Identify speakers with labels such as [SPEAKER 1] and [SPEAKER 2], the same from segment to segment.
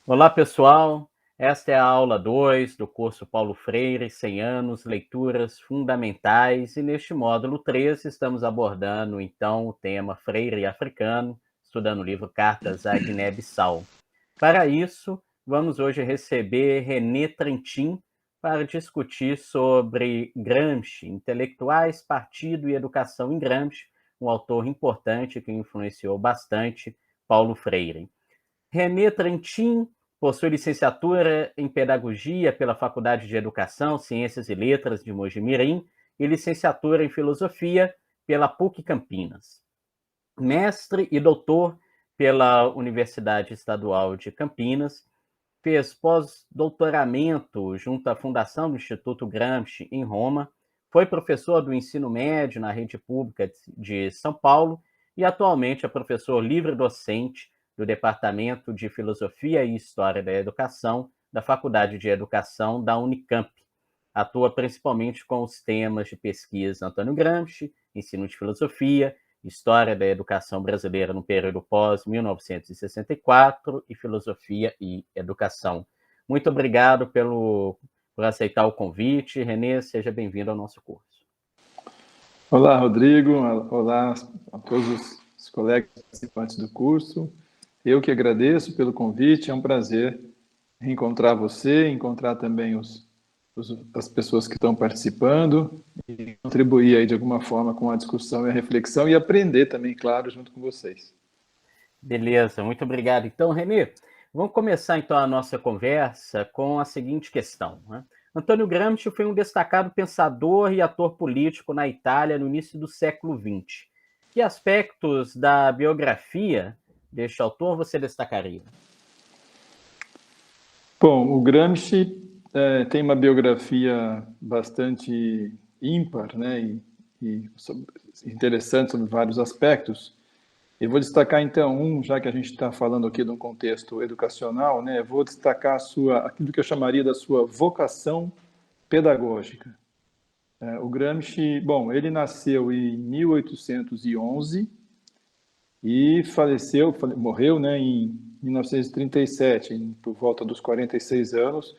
[SPEAKER 1] Olá, pessoal. Esta é a aula 2 do curso Paulo Freire, 100 anos, leituras fundamentais, e neste módulo 3 estamos abordando, então, o tema Freire e Africano, estudando o livro Cartas à Guiné-Bissau. Para isso, vamos hoje receber René Trentin para discutir sobre Gramsci, intelectuais, partido e educação em Gramsci, um autor importante que influenciou bastante Paulo Freire. René Trentin possui licenciatura em Pedagogia pela Faculdade de Educação, Ciências e Letras de Mogi Mirim e licenciatura em Filosofia pela PUC Campinas. Mestre e doutor pela Universidade Estadual de Campinas, fez pós-doutoramento junto à Fundação do Instituto Gramsci em Roma, foi professor do ensino médio na rede pública de São Paulo e atualmente é professor livre-docente do Departamento de Filosofia e História da Educação da Faculdade de Educação da Unicamp. Atua principalmente com os temas de pesquisa Antônio Gramsci, ensino de filosofia, História da Educação Brasileira no período pós-1964 e Filosofia e Educação. Muito obrigado por aceitar o convite. René, seja bem-vindo ao nosso curso.
[SPEAKER 2] Olá, Rodrigo. Olá a todos os colegas participantes do curso. Eu que agradeço pelo convite. É um prazer reencontrar você, encontrar também as pessoas que estão participando e contribuir aí de alguma forma com a discussão e a reflexão e aprender também, claro, junto com vocês.
[SPEAKER 1] Beleza, muito obrigado. Então, René, vamos começar então a nossa conversa com a seguinte questão, né? Antônio Gramsci foi um destacado pensador e ator político na Itália no início do século XX. Que aspectos da biografia deste autor você destacaria?
[SPEAKER 2] Bom, o Gramsci tem uma biografia bastante ímpar, né, e interessante sobre vários aspectos. Eu vou destacar, então, já que a gente está falando aqui de um contexto educacional, né, vou destacar aquilo que eu chamaria da sua vocação pedagógica. O Gramsci, bom, ele nasceu em 1811 e morreu, né, em 1937, por volta dos 46 anos,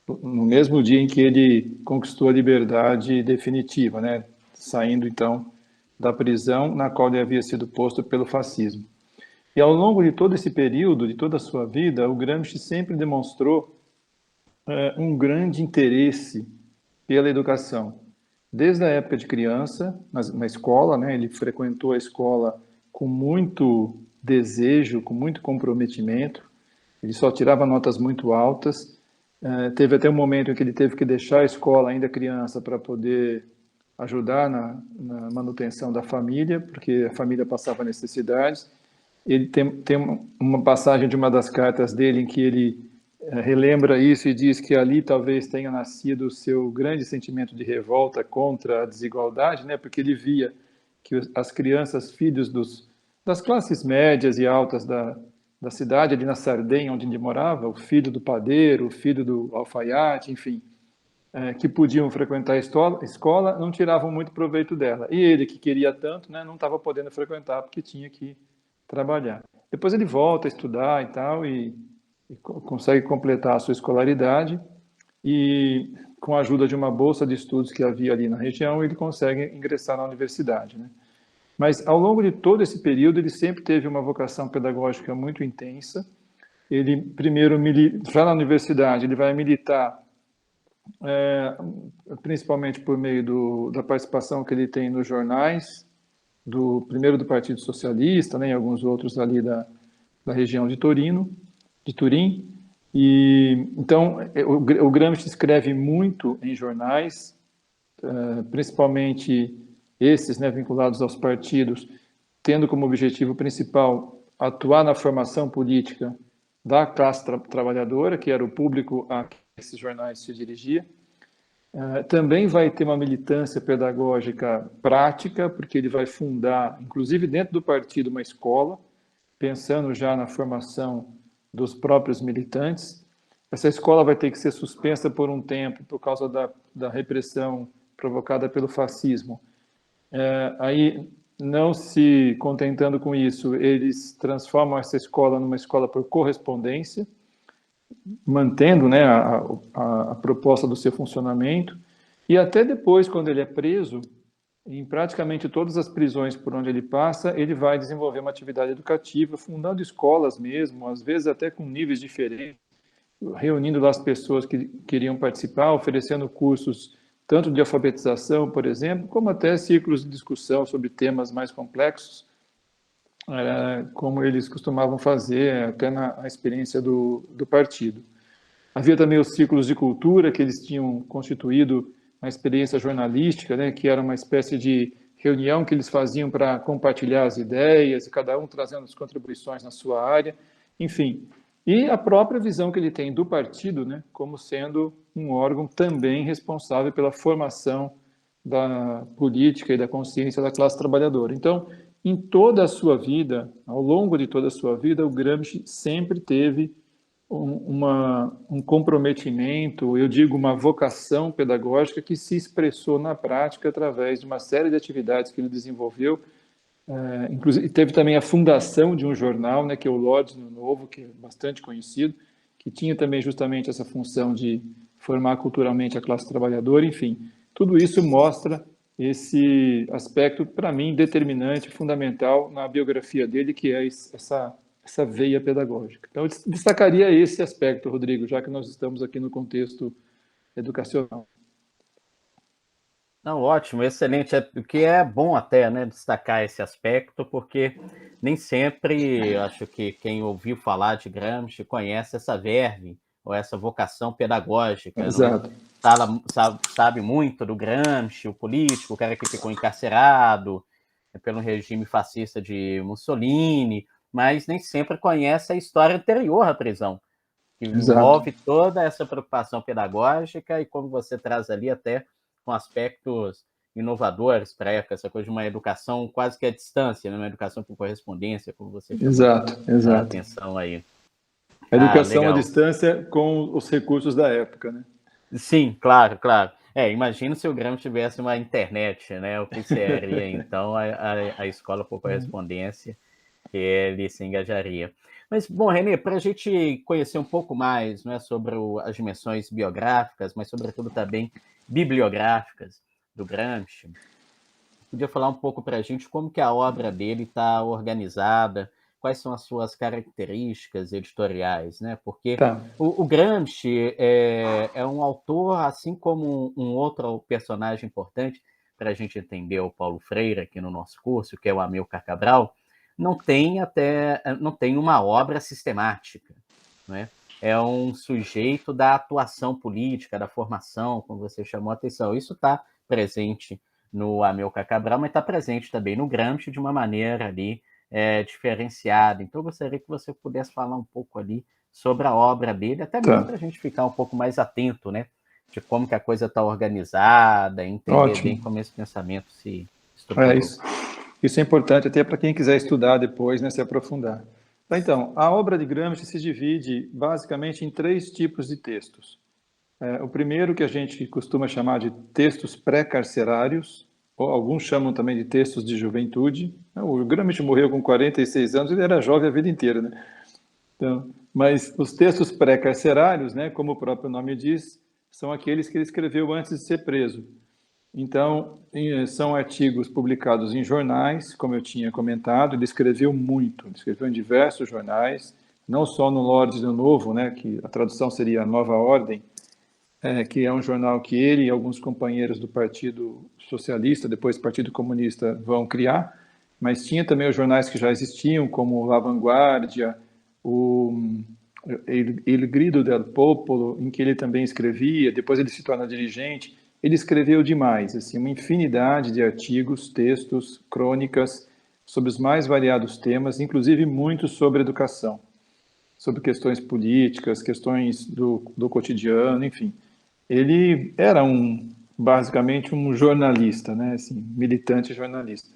[SPEAKER 2] no mesmo dia em que ele conquistou a liberdade definitiva, né, saindo, então, da prisão na qual ele havia sido posto pelo fascismo. E ao longo de todo esse período, de toda a sua vida, o Gramsci sempre demonstrou um grande interesse pela educação. Desde a época de criança, na escola, né, ele frequentou a escola com muito desejo, com muito comprometimento. Ele só tirava notas muito altas. Teve até um momento em que ele teve que deixar a escola ainda criança para poder ajudar na manutenção da família, porque a família passava necessidades. Ele tem uma passagem de uma das cartas dele em que ele relembra isso e diz que ali talvez tenha nascido o seu grande sentimento de revolta contra a desigualdade, né? Porque ele via que as crianças, filhos das classes médias e altas da cidade, ali na Sardenha, onde ele morava, o filho do padeiro, o filho do alfaiate, enfim, que podiam frequentar a escola, não tiravam muito proveito dela. E ele, que queria tanto, né, não estava podendo frequentar porque tinha que trabalhar. Depois ele volta a estudar e tal, e consegue completar a sua escolaridade, e com a ajuda de uma bolsa de estudos que havia ali na região, ele consegue ingressar na universidade, né? Mas ao longo de todo esse período, ele sempre teve uma vocação pedagógica muito intensa. Ele primeiro, já na universidade, ele vai militar principalmente por meio da participação que ele tem nos jornais, primeiro do Partido Socialista, né, e alguns outros ali da região de Turim. E então o Gramsci escreve muito em jornais, principalmente esses, né, vinculados aos partidos, tendo como objetivo principal atuar na formação política da classe trabalhadora, que era o público a que esses jornais se dirigiam. Também vai ter uma militância pedagógica prática, porque ele vai fundar, inclusive dentro do partido, uma escola, pensando já na formação dos próprios militantes. Essa escola vai ter que ser suspensa por um tempo por causa da repressão provocada pelo fascismo. Aí, não se contentando com isso, eles transformam essa escola numa escola por correspondência, mantendo, né, a proposta do seu funcionamento, e até depois, quando ele é preso, em praticamente todas as prisões por onde ele passa, ele vai desenvolver uma atividade educativa, fundando escolas mesmo, às vezes até com níveis diferentes, reunindo lá as pessoas que queriam participar, oferecendo cursos tanto de alfabetização, por exemplo, como até círculos de discussão sobre temas mais complexos, como eles costumavam fazer até na experiência do partido. Havia também os círculos de cultura, que eles tinham constituído uma experiência jornalística, né, que era uma espécie de reunião que eles faziam para compartilhar as ideias, e cada um trazendo as contribuições na sua área, enfim. E a própria visão que ele tem do partido, né, como sendo um órgão também responsável pela formação da política e da consciência da classe trabalhadora. Então, em toda a sua vida, ao longo de toda a sua vida, o Gramsci sempre teve um comprometimento, eu digo uma vocação pedagógica que se expressou na prática através de uma série de atividades que ele desenvolveu. Inclusive, teve também a fundação de um jornal, né, que é o Lodz no Novo, que é bastante conhecido, que tinha também justamente essa função de formar culturalmente a classe trabalhadora. Enfim, tudo isso mostra esse aspecto, para mim, determinante, fundamental na biografia dele, que é essa veia pedagógica. Então, eu destacaria esse aspecto, Rodrigo, já que nós estamos aqui no contexto educacional.
[SPEAKER 1] Não, ótimo, excelente. O que é bom até, né, destacar esse aspecto, porque nem sempre, eu acho que quem ouviu falar de Gramsci conhece essa verve ou essa vocação pedagógica, não é?
[SPEAKER 2] Exato.
[SPEAKER 1] Sabe muito do Gramsci, o político, o cara que ficou encarcerado pelo regime fascista de Mussolini, mas nem sempre conhece a história anterior à prisão, que
[SPEAKER 2] Exato.
[SPEAKER 1] envolve toda essa preocupação pedagógica e como você traz ali até com aspectos inovadores para a época, essa coisa de uma educação quase que à distância, né? Uma educação por correspondência, como você chamou
[SPEAKER 2] Exato,
[SPEAKER 1] a
[SPEAKER 2] exato.
[SPEAKER 1] atenção aí.
[SPEAKER 2] A
[SPEAKER 1] Ah,
[SPEAKER 2] educação à
[SPEAKER 1] legal.
[SPEAKER 2] distância com os recursos da época, né?
[SPEAKER 1] Sim, claro, claro. Imagina se o Grêmio tivesse uma internet, né? O que seria, então, a escola por correspondência que ele se engajaria. Mas, bom, Renê, para a gente conhecer um pouco mais, não é, sobre as dimensões biográficas, mas, sobretudo, também bibliográficas do Gramsci, podia falar um pouco para a gente como que a obra dele está organizada, quais são as suas características editoriais, né? Porque
[SPEAKER 2] Tá.
[SPEAKER 1] o Gramsci é um autor, assim como um outro personagem importante para a gente entender o Paulo Freire aqui no nosso curso, que é o Amilcar Cabral, não tem uma obra sistemática, né? É um sujeito da atuação política, da formação, como você chamou a atenção. Isso está presente no Amilcar Cabral, mas está presente também no Gramsci de uma maneira ali diferenciada. Então, eu gostaria que você pudesse falar um pouco ali sobre a obra dele, até mesmo
[SPEAKER 2] Tá.
[SPEAKER 1] para a gente ficar um pouco mais atento, né, de como que a coisa está organizada, entender bem
[SPEAKER 2] Ótimo.
[SPEAKER 1] como esse pensamento se
[SPEAKER 2] É
[SPEAKER 1] estruturou.
[SPEAKER 2] isso. Isso é importante até para quem quiser estudar depois, né, se aprofundar. Então, a obra de Gramsci se divide basicamente em três tipos de textos. O primeiro, que a gente costuma chamar de textos pré-carcerários, ou alguns chamam também de textos de juventude. O Gramsci morreu com 46 anos, ele era jovem a vida inteira, né? Então, mas os textos pré-carcerários, né, como o próprio nome diz, são aqueles que ele escreveu antes de ser preso. Então, são artigos publicados em jornais, como eu tinha comentado, ele escreveu muito, ele escreveu em diversos jornais, não só no Lordes do Novo, né, que a tradução seria a Nova Ordem, que é um jornal que ele e alguns companheiros do Partido Socialista, depois Partido Comunista, vão criar, mas tinha também os jornais que já existiam, como La Vanguardia, o Il Grido del Popolo, em que ele também escrevia, depois ele se torna dirigente. Ele escreveu demais, assim, uma infinidade de artigos, textos, crônicas sobre os mais variados temas, inclusive muitos sobre educação, sobre questões políticas, questões do cotidiano, enfim. Ele era basicamente um jornalista, né, assim, militante jornalista.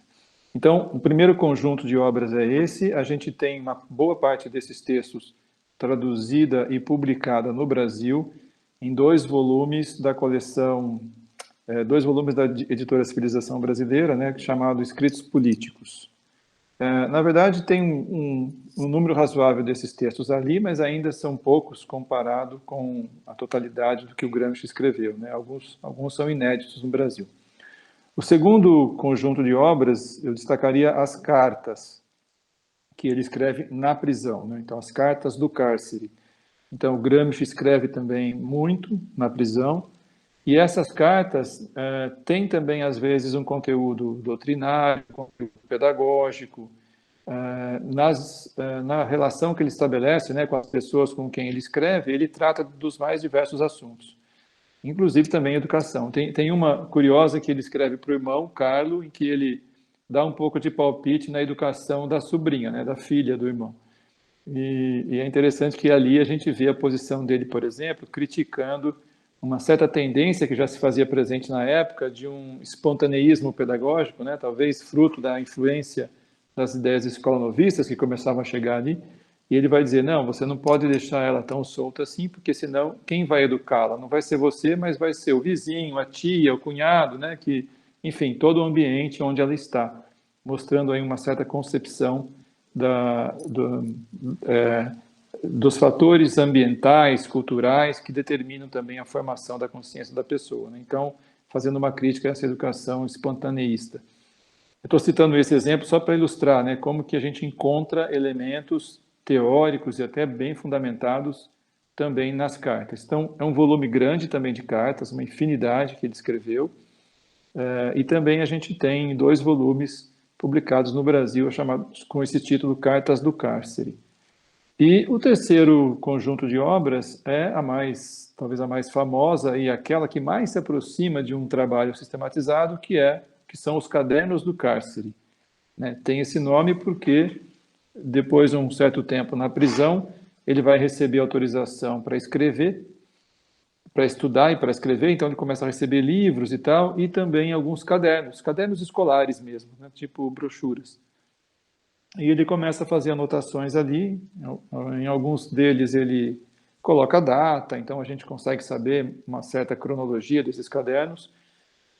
[SPEAKER 2] Então, o primeiro conjunto de obras é esse. A gente tem uma boa parte desses textos traduzida e publicada no Brasil em dois volumes da coleção, dois volumes da editora Civilização Brasileira, né, chamado Escritos Políticos. Na verdade, tem um número razoável desses textos ali, mas ainda são poucos comparado com a totalidade do que o Gramsci escreveu, né? Alguns são inéditos no Brasil. O segundo conjunto de obras, eu destacaria as cartas que ele escreve na prisão, né? Então, as cartas do cárcere. Então, o Gramsci escreve também muito na prisão, e essas cartas têm também, às vezes, um conteúdo doutrinário, conteúdo pedagógico, na relação que ele estabelece, né, com as pessoas com quem ele escreve, ele trata dos mais diversos assuntos, inclusive também educação. Tem uma curiosa que ele escreve para o irmão, Carlo, em que ele dá um pouco de palpite na educação da sobrinha, né, da filha do irmão. E é interessante que ali a gente vê a posição dele, por exemplo, criticando uma certa tendência que já se fazia presente na época de um espontaneísmo pedagógico, né, talvez fruto da influência das ideias escolanovistas que começavam a chegar ali, e ele vai dizer, não, você não pode deixar ela tão solta assim, porque senão quem vai educá-la? Não vai ser você, mas vai ser o vizinho, a tia, o cunhado, né, que, enfim, todo o ambiente onde ela está, mostrando aí uma certa concepção dos fatores ambientais, culturais, que determinam também a formação da consciência da pessoa, né? Então, fazendo uma crítica a essa educação espontaneísta. Eu estou citando esse exemplo só para ilustrar, né, como que a gente encontra elementos teóricos e até bem fundamentados também nas cartas. Então, é um volume grande também de cartas, uma infinidade que ele escreveu, e também a gente tem 2 volumes publicados no Brasil, chamados com esse título Cartas do Cárcere. E o terceiro conjunto de obras é talvez a mais famosa e aquela que mais se aproxima de um trabalho sistematizado, que são os Cadernos do Cárcere, né? Tem esse nome porque depois de um certo tempo na prisão, ele vai receber autorização para escrever, para estudar e para escrever, então ele começa a receber livros e tal, e também alguns cadernos escolares mesmo, né? Tipo brochuras. E ele começa a fazer anotações ali, em alguns deles ele coloca a data, então a gente consegue saber uma certa cronologia desses cadernos,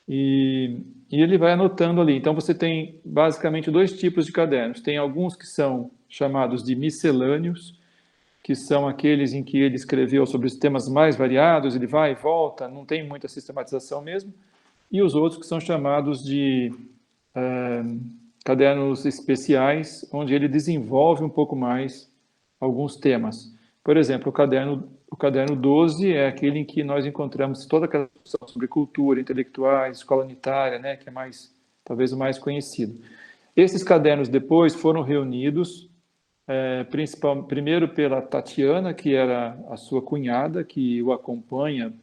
[SPEAKER 2] e ele vai anotando ali. Então você tem basicamente 2 tipos de cadernos. Tem alguns que são chamados de miscelâneos, que são aqueles em que ele escreveu sobre os temas mais variados, ele vai e volta, não tem muita sistematização mesmo, e os outros que são chamados de cadernos especiais, onde ele desenvolve um pouco mais alguns temas. Por exemplo, o caderno 12 é aquele em que nós encontramos toda aquela discussão sobre cultura, intelectuais, escola unitária, né, que é talvez o mais conhecido. Esses cadernos depois foram reunidos, primeiro pela Tatiana, que era a sua cunhada, que o acompanha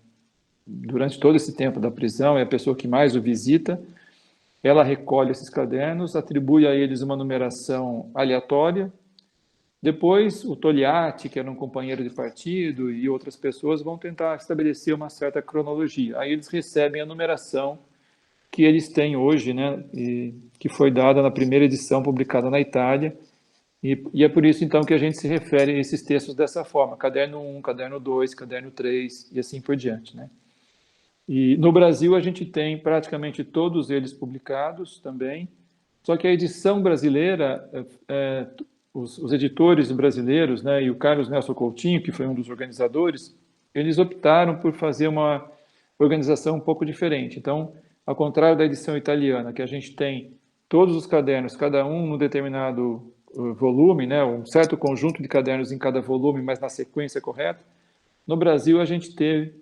[SPEAKER 2] durante todo esse tempo da prisão, é a pessoa que mais o visita. Ela recolhe esses cadernos, atribui a eles uma numeração aleatória. Depois, o Togliatti, que era um companheiro de partido, e outras pessoas vão tentar estabelecer uma certa cronologia. Aí eles recebem a numeração que eles têm hoje, né, e que foi dada na primeira edição publicada na Itália, e é por isso, então, que a gente se refere a esses textos dessa forma, caderno 1, caderno 2, caderno 3, e assim por diante, né. E no Brasil a gente tem praticamente todos eles publicados também, só que a edição brasileira, os editores brasileiros, né, e o Carlos Nelson Coutinho, que foi um dos organizadores, eles optaram por fazer uma organização um pouco diferente. Então, ao contrário da edição italiana, que a gente tem todos os cadernos, cada um num determinado volume, né, um certo conjunto de cadernos em cada volume, mas na sequência correta, no Brasil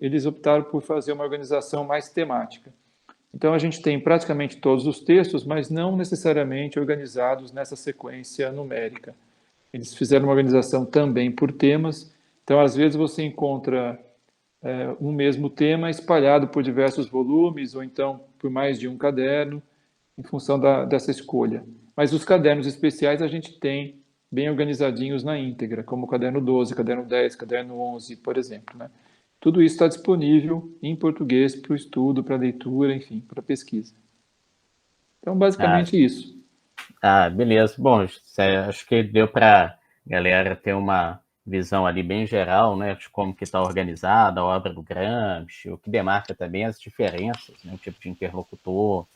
[SPEAKER 2] eles optaram por fazer uma organização mais temática. Então a gente tem praticamente todos os textos, mas não necessariamente organizados nessa sequência numérica. Eles fizeram uma organização também por temas, então às vezes você encontra um mesmo tema espalhado por diversos volumes, ou então por mais de um caderno, em função dessa escolha. Mas os cadernos especiais a gente tem bem organizadinhos na íntegra, como o caderno 12, caderno 10, caderno 11, por exemplo, né? Tudo isso está disponível em português para o estudo, para a leitura, enfim, para a pesquisa. Então,
[SPEAKER 1] Ah,
[SPEAKER 2] basicamente isso.
[SPEAKER 1] beleza. Bom, acho que deu para a galera ter uma visão ali bem geral, né, de como que está organizada a obra do Gramsci, o que demarca também as diferenças, né, o tipo de interlocutor,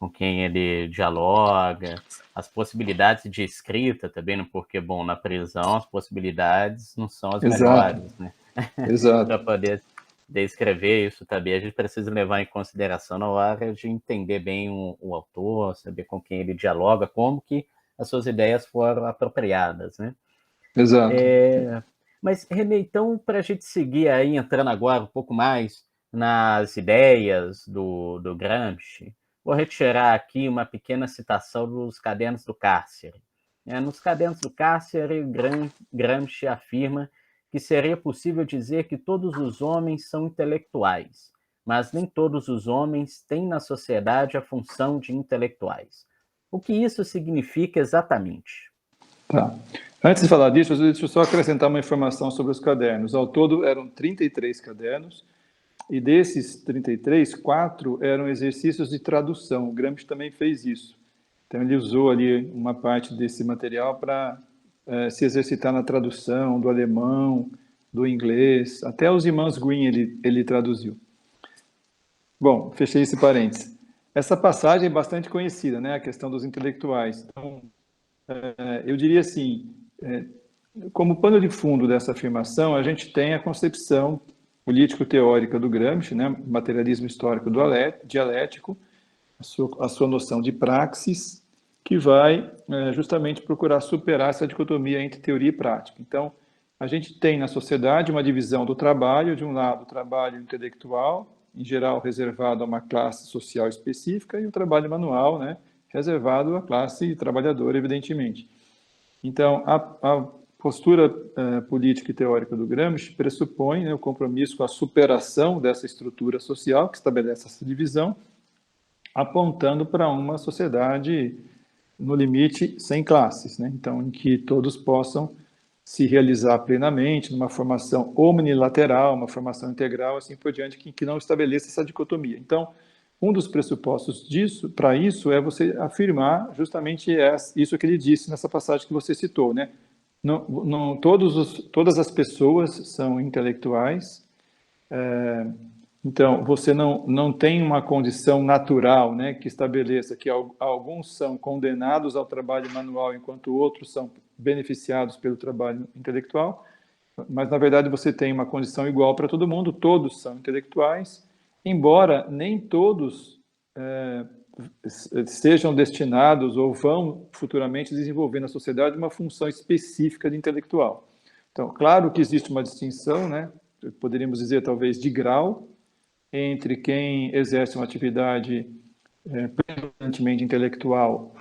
[SPEAKER 1] com quem ele dialoga, as possibilidades de escrita também, né? Porque, bom, na prisão as possibilidades não são as
[SPEAKER 2] Exato,
[SPEAKER 1] melhores, né? Para
[SPEAKER 2] exato.
[SPEAKER 1] poder descrever isso também, a gente precisa levar em consideração na hora de entender bem o autor, saber com quem ele dialoga, como que as suas ideias foram apropriadas, né?
[SPEAKER 2] Exato.
[SPEAKER 1] Mas, Renê, então, para a gente seguir aí, entrando agora um pouco mais nas ideias do Gramsci, vou retirar aqui uma pequena citação dos Cadernos do Cárcere. Nos Cadernos do Cárcere, Gramsci afirma que seria possível dizer que todos os homens são intelectuais, mas nem todos os homens têm na sociedade a função de intelectuais. O que isso significa exatamente?
[SPEAKER 2] Tá. Antes de falar disso, deixa eu só acrescentar uma informação sobre os cadernos. Ao todo, eram 33 cadernos, e desses 33, 4 eram exercícios de tradução. O Gramsci também fez isso. Então, ele usou ali uma parte desse material para se exercitar na tradução do alemão, do inglês, até os irmãos Green ele traduziu. Bom, fechei esse parênteses. Essa passagem é bastante conhecida, né? A questão dos intelectuais. Então, eu diria assim, como pano de fundo dessa afirmação, a gente tem a concepção político-teórica do Gramsci, né? Materialismo histórico dialético, a sua noção de praxis, que vai justamente procurar superar essa dicotomia entre teoria e prática. Então, a gente tem na sociedade uma divisão do trabalho, de um lado, o trabalho intelectual, em geral reservado a uma classe social específica, e o trabalho manual, né, reservado à classe trabalhadora, evidentemente. Então, a postura política e teórica do Gramsci pressupõe, né, o compromisso com a superação dessa estrutura social que estabelece essa divisão, apontando para uma sociedade, no limite, sem classes, né? Então, em que todos possam se realizar plenamente numa formação omnilateral, uma formação integral, assim por diante, que não estabeleça essa dicotomia. Então, um dos pressupostos disso, para isso, é você afirmar justamente isso que ele disse nessa passagem que você citou, né? Não, todas as pessoas são intelectuais, então, você não tem uma condição natural, né, que estabeleça que alguns são condenados ao trabalho manual enquanto outros são beneficiados pelo trabalho intelectual, mas, na verdade, você tem uma condição igual para todo mundo, todos são intelectuais, embora nem todos sejam destinados ou vão futuramente desenvolver na sociedade uma função específica de intelectual. Então, claro que existe uma distinção, né, poderíamos dizer talvez de grau, entre quem exerce uma atividade predominantemente intelectual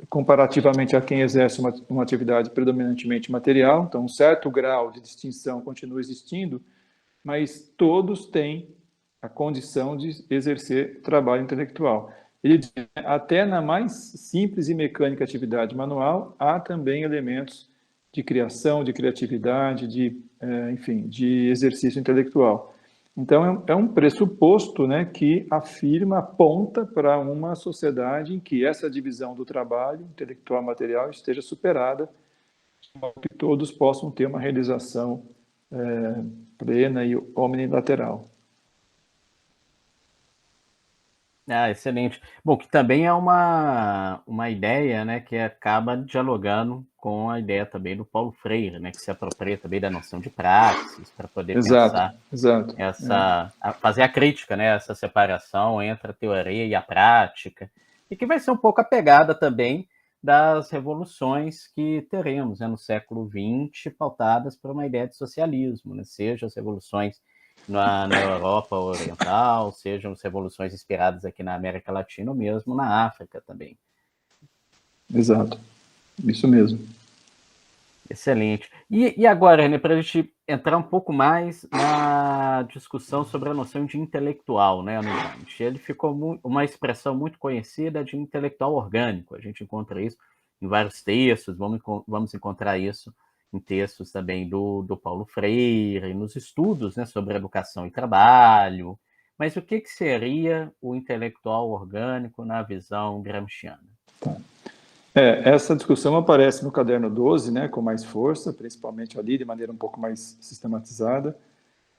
[SPEAKER 2] comparativamente a quem exerce uma atividade predominantemente material. Então, um certo grau de distinção continua existindo, mas todos têm a condição de exercer trabalho intelectual. Ele diz, até na mais simples e mecânica atividade manual, há também elementos de criação, de criatividade, enfim, de exercício intelectual. Então, é um pressuposto, né, que afirma, aponta para uma sociedade em que essa divisão do trabalho intelectual e material esteja superada, que todos possam ter uma realização plena e omnilateral.
[SPEAKER 1] Excelente. Bom, que também é uma ideia, né, que acaba dialogando com a ideia também do Paulo Freire, né, que se apropria também da noção de praxis para poder
[SPEAKER 2] Exato,
[SPEAKER 1] pensar
[SPEAKER 2] exato.
[SPEAKER 1] fazer a crítica, né, essa separação entre a teoria e a prática, e que vai ser um pouco a pegada também das revoluções que teremos, né, no século XX, pautadas por uma ideia de socialismo, né, seja as revoluções na Europa Oriental, sejam as revoluções inspiradas aqui na América Latina ou mesmo na África também.
[SPEAKER 2] Exato, isso mesmo.
[SPEAKER 1] Excelente. E agora, René, para a gente entrar um pouco mais na discussão sobre a noção de intelectual, né, no Gramsci. Ele ficou uma expressão muito conhecida de intelectual orgânico. A gente encontra isso em vários textos, vamos encontrar isso em textos também do Paulo Freire, nos estudos, né, sobre educação e trabalho. Mas o que seria o intelectual orgânico na visão gramsciana?
[SPEAKER 2] Tá. Essa discussão aparece no caderno 12, né, com mais força, principalmente ali, de maneira um pouco mais sistematizada.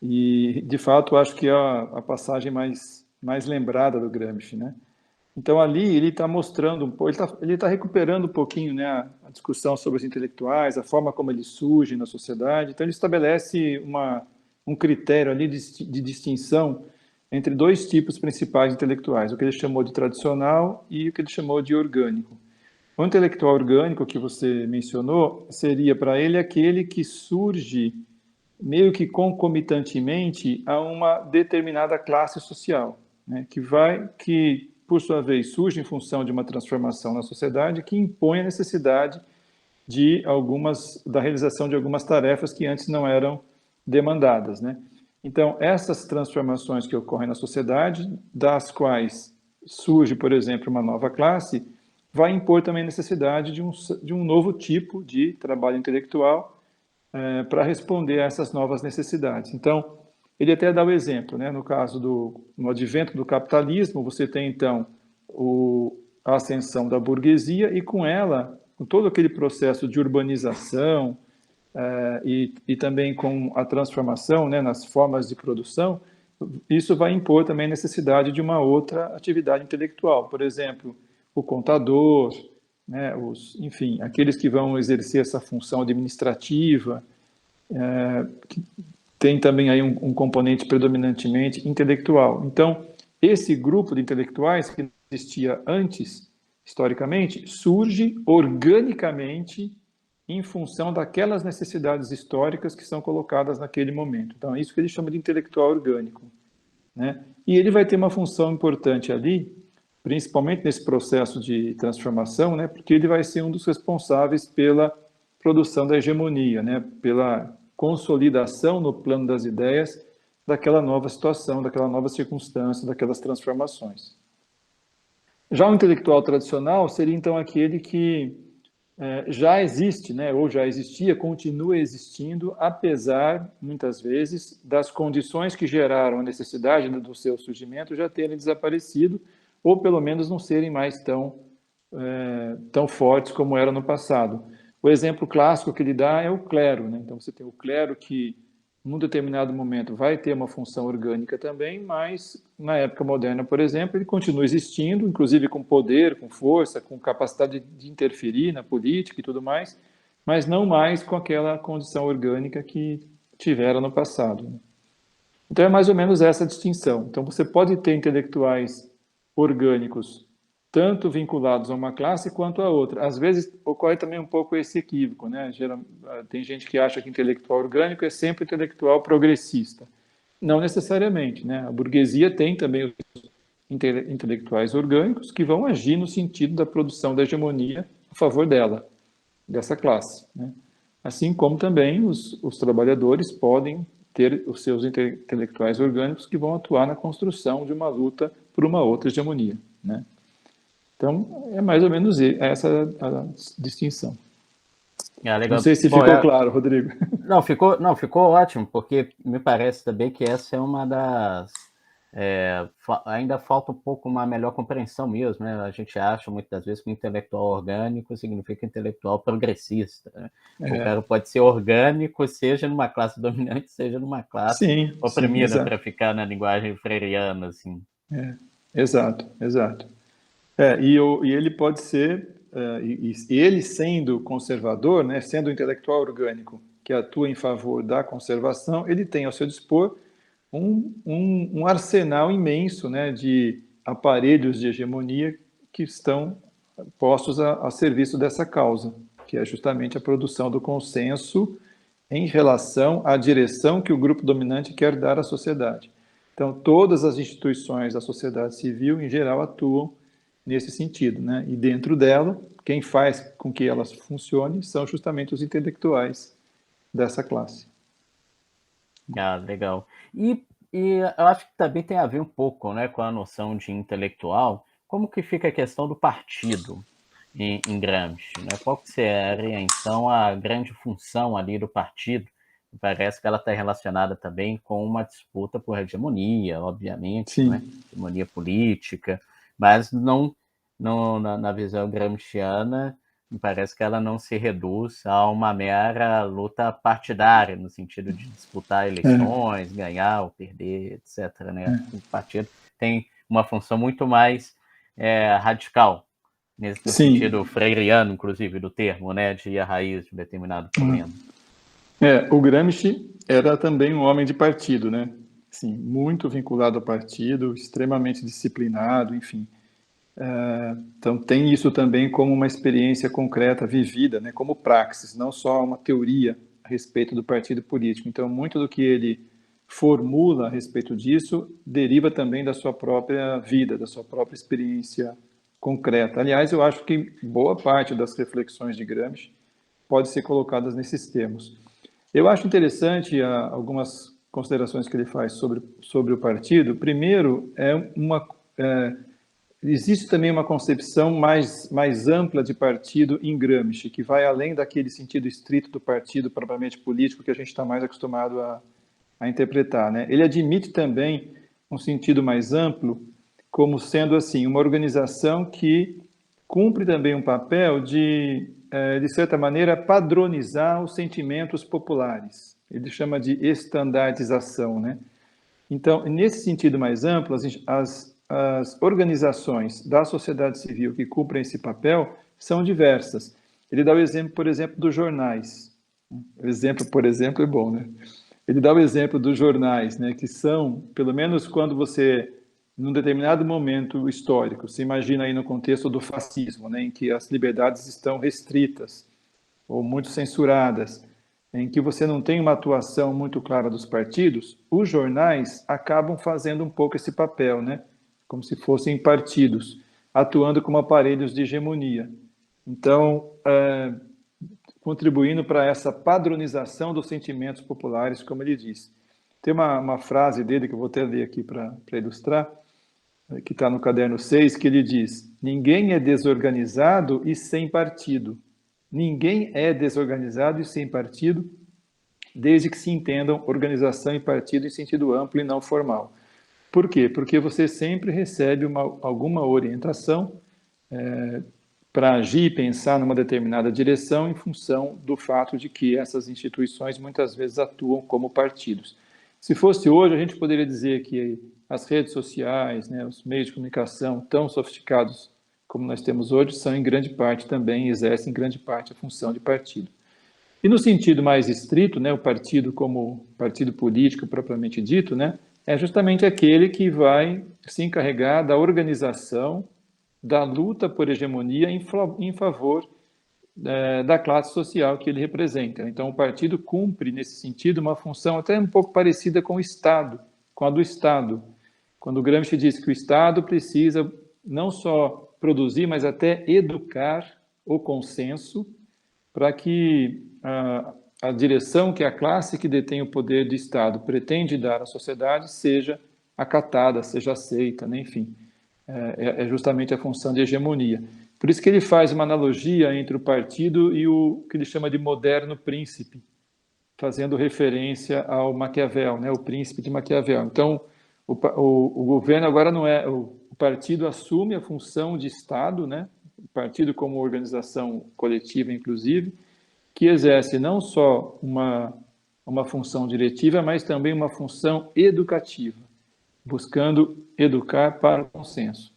[SPEAKER 2] E, de fato, acho que é a passagem mais lembrada do Gramsci, né? Então, ali ele está mostrando, ele tá recuperando um pouquinho, né, a discussão sobre os intelectuais, a forma como eles surgem na sociedade. Então, ele estabelece um critério ali de distinção entre dois tipos principais de intelectuais, o que ele chamou de tradicional e o que ele chamou de orgânico. O intelectual orgânico que você mencionou seria para ele aquele que surge meio que concomitantemente a uma determinada classe social, né, que por sua vez surge em função de uma transformação na sociedade que impõe a necessidade da realização de algumas tarefas que antes não eram demandadas, né? Então, essas transformações que ocorrem na sociedade, das quais surge, por exemplo, uma nova classe, vai impor também a necessidade de um novo tipo de trabalho intelectual para responder a essas novas necessidades. Então, ele até dá o exemplo, né? No advento do capitalismo, você tem então a ascensão da burguesia e com ela, com todo aquele processo de urbanização e também com a transformação, né, nas formas de produção, isso vai impor também a necessidade de uma outra atividade intelectual. Por exemplo, o contador, né, enfim, aqueles que vão exercer essa função administrativa, que tem também aí um componente predominantemente intelectual. Então, esse grupo de intelectuais que existia antes, historicamente, surge organicamente em função daquelas necessidades históricas que são colocadas naquele momento. Então, é isso que ele chama de intelectual orgânico, né? E ele vai ter uma função importante ali, principalmente nesse processo de transformação, né? Porque ele vai ser um dos responsáveis pela produção da hegemonia, né? Pela consolidação no plano das ideias daquela nova situação, daquela nova circunstância, daquelas transformações. Já o intelectual tradicional seria então aquele que já existe, né, ou já existia, continua existindo, apesar, muitas vezes, das condições que geraram a necessidade do seu surgimento já terem desaparecido, ou pelo menos não serem mais tão fortes como era no passado. O exemplo clássico que ele dá é o clero, né? Então, você tem o clero que, num determinado momento, vai ter uma função orgânica também, mas, na época moderna, por exemplo, ele continua existindo, inclusive com poder, com força, com capacidade de interferir na política e tudo mais, mas não mais com aquela condição orgânica que tiveram no passado, né? Então, é mais ou menos essa distinção. Então, você pode ter intelectuais orgânicos tanto vinculados a uma classe quanto a outra. Às vezes, ocorre também um pouco esse equívoco, né? Tem gente que acha que intelectual orgânico é sempre intelectual progressista. Não necessariamente, né? A burguesia tem também os intelectuais orgânicos que vão agir no sentido da produção da hegemonia a favor dessa classe, né? Assim como também os trabalhadores podem ter os seus intelectuais orgânicos que vão atuar na construção de uma luta por uma outra hegemonia, né? Então, é mais ou menos essa a distinção. Não
[SPEAKER 1] Legal.
[SPEAKER 2] sei se
[SPEAKER 1] Bom,
[SPEAKER 2] ficou claro, Rodrigo.
[SPEAKER 1] não, ficou ótimo, porque me parece também que essa é uma das. Ainda falta um pouco uma melhor compreensão mesmo, né? A gente acha muitas vezes que o intelectual orgânico significa intelectual progressista, né? O cara pode ser orgânico, seja numa classe dominante, seja numa classe
[SPEAKER 2] Sim, sim,
[SPEAKER 1] oprimida, para
[SPEAKER 2] exato.
[SPEAKER 1] ficar na linguagem freiriana, assim.
[SPEAKER 2] Exato, exato. E ele pode ser, e ele sendo conservador, né, sendo um intelectual orgânico que atua em favor da conservação, ele tem ao seu dispor um arsenal imenso, né, de aparelhos de hegemonia que estão postos a serviço dessa causa, que é justamente a produção do consenso em relação à direção que o grupo dominante quer dar à sociedade. Então, todas as instituições da sociedade civil, em geral, atuam nesse sentido, né? E dentro dela, quem faz com que elas funcionem são justamente os intelectuais dessa classe.
[SPEAKER 1] Legal. E eu acho que também tem a ver um pouco, né, com a noção de intelectual, como que fica a questão do partido em Gramsci, né? Qual que seria, então, a grande função ali do partido? Parece que ela está relacionada também com uma disputa por hegemonia, obviamente, né?
[SPEAKER 2] Sim,
[SPEAKER 1] Hegemonia política, mas na visão gramsciana, me parece que ela não se reduz a uma mera luta partidária, no sentido de disputar eleições, ganhar ou perder, etc., né? O partido tem uma função muito mais radical, no
[SPEAKER 2] Sim.
[SPEAKER 1] sentido freiriano, inclusive, do termo, né, de ir à raiz de um determinado problema.
[SPEAKER 2] O Gramsci era também um homem de partido, né? Assim, muito vinculado ao partido, extremamente disciplinado, enfim. Então, tem isso também como uma experiência concreta, vivida, né? Como praxis, não só uma teoria a respeito do partido político. Então, muito do que ele formula a respeito disso deriva também da sua própria vida, da sua própria experiência concreta. Aliás, eu acho que boa parte das reflexões de Gramsci pode ser colocadas nesses termos. Eu acho interessante algumas considerações que ele faz sobre o partido. Primeiro, existe também uma concepção mais ampla de partido em Gramsci, que vai além daquele sentido estrito do partido propriamente político que a gente está mais acostumado a interpretar, né? Ele admite também um sentido mais amplo como sendo assim uma organização que cumpre também um papel de certa maneira, padronizar os sentimentos populares. Ele chama de estandardização, né? Então, nesse sentido mais amplo, as organizações da sociedade civil que cumprem esse papel são diversas. Ele dá o exemplo, por exemplo, dos jornais. O exemplo, por exemplo, é bom, né? Ele dá o exemplo dos jornais, né, que são, pelo menos quando você, num determinado momento histórico, se imagina aí no contexto do fascismo, né, em que as liberdades estão restritas ou muito censuradas, em que você não tem uma atuação muito clara dos partidos, os jornais acabam fazendo um pouco esse papel, né, como se fossem partidos, atuando como aparelhos de hegemonia. Então, contribuindo para essa padronização dos sentimentos populares, como ele diz. Tem uma frase dele que eu vou até ler aqui para ilustrar, que está no caderno 6, que ele diz: ninguém é desorganizado e sem partido. Ninguém é desorganizado e sem partido, desde que se entendam organização e partido em sentido amplo e não formal. Por quê? Porque você sempre recebe alguma orientação para agir e pensar numa determinada direção em função do fato de que essas instituições muitas vezes atuam como partidos. Se fosse hoje, a gente poderia dizer que as redes sociais, né, os meios de comunicação tão sofisticados como nós temos hoje, são em grande parte também, exercem em grande parte a função de partido. E no sentido mais estrito, né, o partido como partido político propriamente dito, né, é justamente aquele que vai se encarregar da organização da luta por hegemonia em favor da classe social que ele representa. Então, o partido cumpre, nesse sentido, uma função até um pouco parecida com o Estado, com a do Estado. Quando o Gramsci diz que o Estado precisa não só produzir, mas até educar o consenso para que a direção que a classe que detém o poder do Estado pretende dar à sociedade seja acatada, seja aceita, né? Enfim. É justamente a função de hegemonia. Por isso que ele faz uma analogia entre o partido e o que ele chama de moderno príncipe, fazendo referência ao Maquiavel, né, o príncipe de Maquiavel. Então, o governo agora não é... O partido assume a função de Estado, né, o partido como organização coletiva, inclusive, que exerce não só uma função diretiva, mas também uma função educativa, buscando educar para o consenso.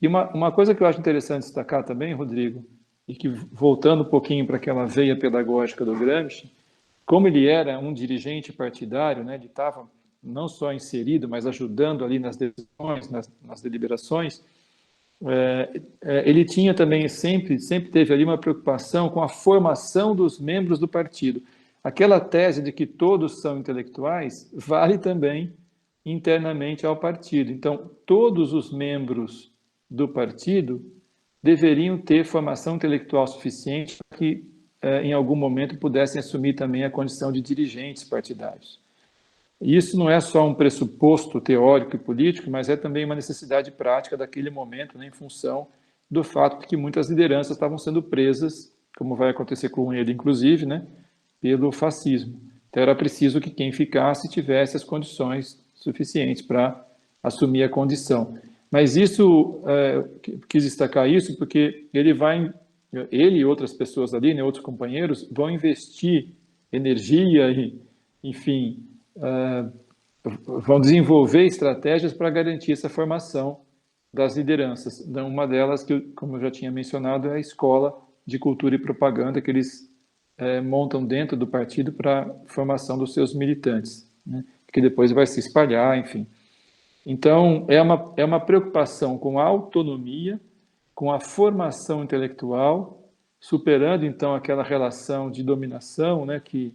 [SPEAKER 2] E uma coisa que eu acho interessante destacar também, Rodrigo, e que voltando um pouquinho para aquela veia pedagógica do Gramsci, como ele era um dirigente partidário, né, ele estava não só inserido, mas ajudando ali nas decisões, nas deliberações, ele tinha também sempre teve ali uma preocupação com a formação dos membros do partido. Aquela tese de que todos são intelectuais vale também internamente ao partido. Então, todos os membros do partido deveriam ter formação intelectual suficiente para que, em algum momento, pudessem assumir também a condição de dirigentes partidários. Isso não é só um pressuposto teórico e político, mas é também uma necessidade prática daquele momento, né, em função do fato de que muitas lideranças estavam sendo presas, como vai acontecer com ele, inclusive, né, pelo fascismo. Então, era preciso que quem ficasse tivesse as condições suficientes para assumir a condição. Mas isso, quis destacar isso porque ele e outras pessoas ali, né, outros companheiros, vão investir energia e, enfim, vão desenvolver estratégias para garantir essa formação das lideranças. Então, uma delas, que, como eu já tinha mencionado, é a Escola de Cultura e Propaganda, que eles montam dentro do partido para a formação dos seus militantes, né? Que depois vai se espalhar, enfim. Então, é uma preocupação com a autonomia, com a formação intelectual, superando, então, aquela relação de dominação, né, que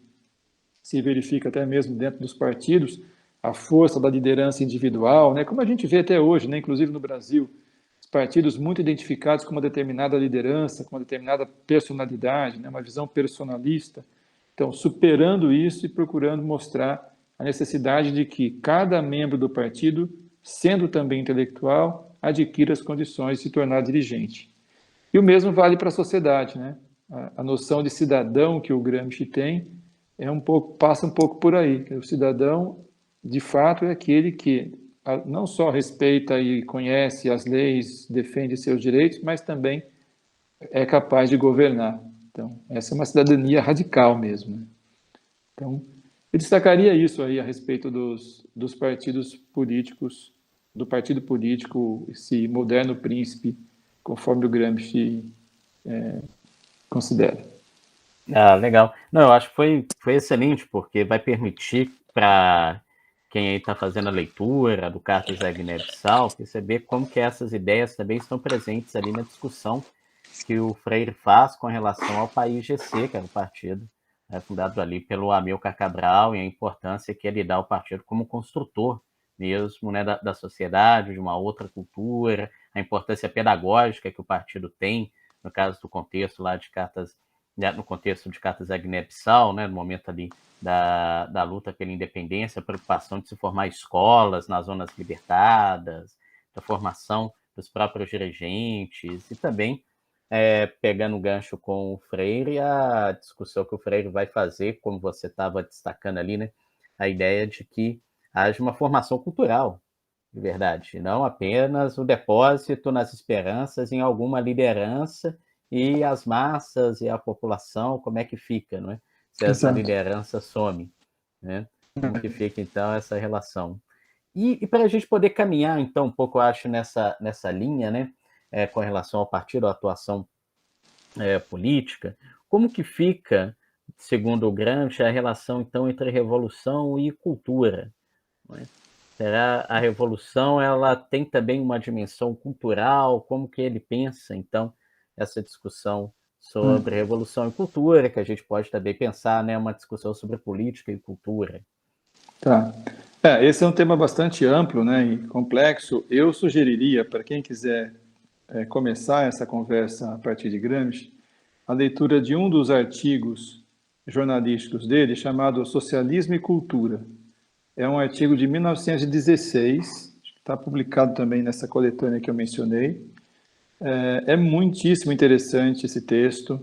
[SPEAKER 2] se verifica até mesmo dentro dos partidos, a força da liderança individual, né, como a gente vê até hoje, né, inclusive no Brasil, os partidos muito identificados com uma determinada liderança, com uma determinada personalidade, né, uma visão personalista. Então, superando isso e procurando mostrar a necessidade de que cada membro do partido, sendo também intelectual, adquira as condições de se tornar dirigente. E o mesmo vale para a sociedade, né? A noção de cidadão que o Gramsci tem passa um pouco por aí. Que o cidadão, de fato, é aquele que não só respeita e conhece as leis, defende seus direitos, mas também é capaz de governar. Então, essa é uma cidadania radical mesmo, né? Então, eu destacaria isso aí a respeito dos partidos políticos, do partido político, esse moderno príncipe, conforme o Gramsci considera.
[SPEAKER 1] Ah, legal. Não, eu acho que foi excelente, porque vai permitir para quem aí está fazendo a leitura do Cartas da Guiné-Bissau perceber como que essas ideias também estão presentes ali na discussão que o Freire faz com relação ao país GC, que era o partido fundado ali pelo Amilcar Cabral, e a importância que ele dá ao partido como construtor mesmo, né, da sociedade, de uma outra cultura, a importância pedagógica que o partido tem, no caso do contexto lá de cartas, no contexto de cartas da Guiné-Bissau, né, no momento ali da luta pela independência, a preocupação de se formar escolas nas zonas libertadas, da formação dos próprios dirigentes, e também pegando o gancho com o Freire, a discussão que o Freire vai fazer, como você estava destacando ali, né, a ideia de que haja uma formação cultural, de verdade, não apenas o depósito nas esperanças em alguma liderança e as massas e a população, como é que fica, não é? Se essa
[SPEAKER 2] Exato.
[SPEAKER 1] liderança some, né? Como que fica, então, essa relação? E para a gente poder caminhar, então, um pouco, eu acho, nessa linha, né, com relação ao partido, à atuação política, como que fica, segundo o Gramsci, a relação, então, entre revolução e cultura? Não é? Será a revolução, ela tem também uma dimensão cultural? Como que ele pensa, então, essa discussão sobre revolução e cultura, que a gente pode também pensar, né, uma discussão sobre política e cultura?
[SPEAKER 2] Tá. Esse é um tema bastante amplo, né, e complexo. Eu sugeriria, para quem quiser começar essa conversa a partir de Gramsci, a leitura de um dos artigos jornalísticos dele, chamado Socialismo e Cultura. É um artigo de 1916, está publicado também nessa coletânea que eu mencionei. É muitíssimo interessante esse texto,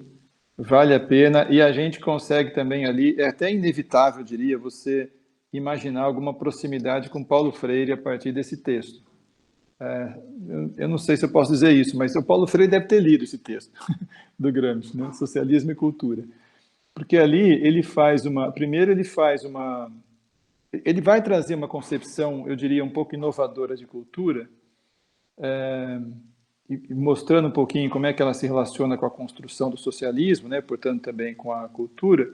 [SPEAKER 2] vale a pena, e a gente consegue também ali, é até inevitável, eu diria, você imaginar alguma proximidade com Paulo Freire a partir desse texto. Eu não sei se eu posso dizer isso, mas o Paulo Freire deve ter lido esse texto do Gramsci, né? Socialismo e Cultura. Porque ali ele vai trazer uma concepção, eu diria, um pouco inovadora de cultura, e mostrando um pouquinho como é que ela se relaciona com a construção do socialismo, né? Portanto, também com a cultura.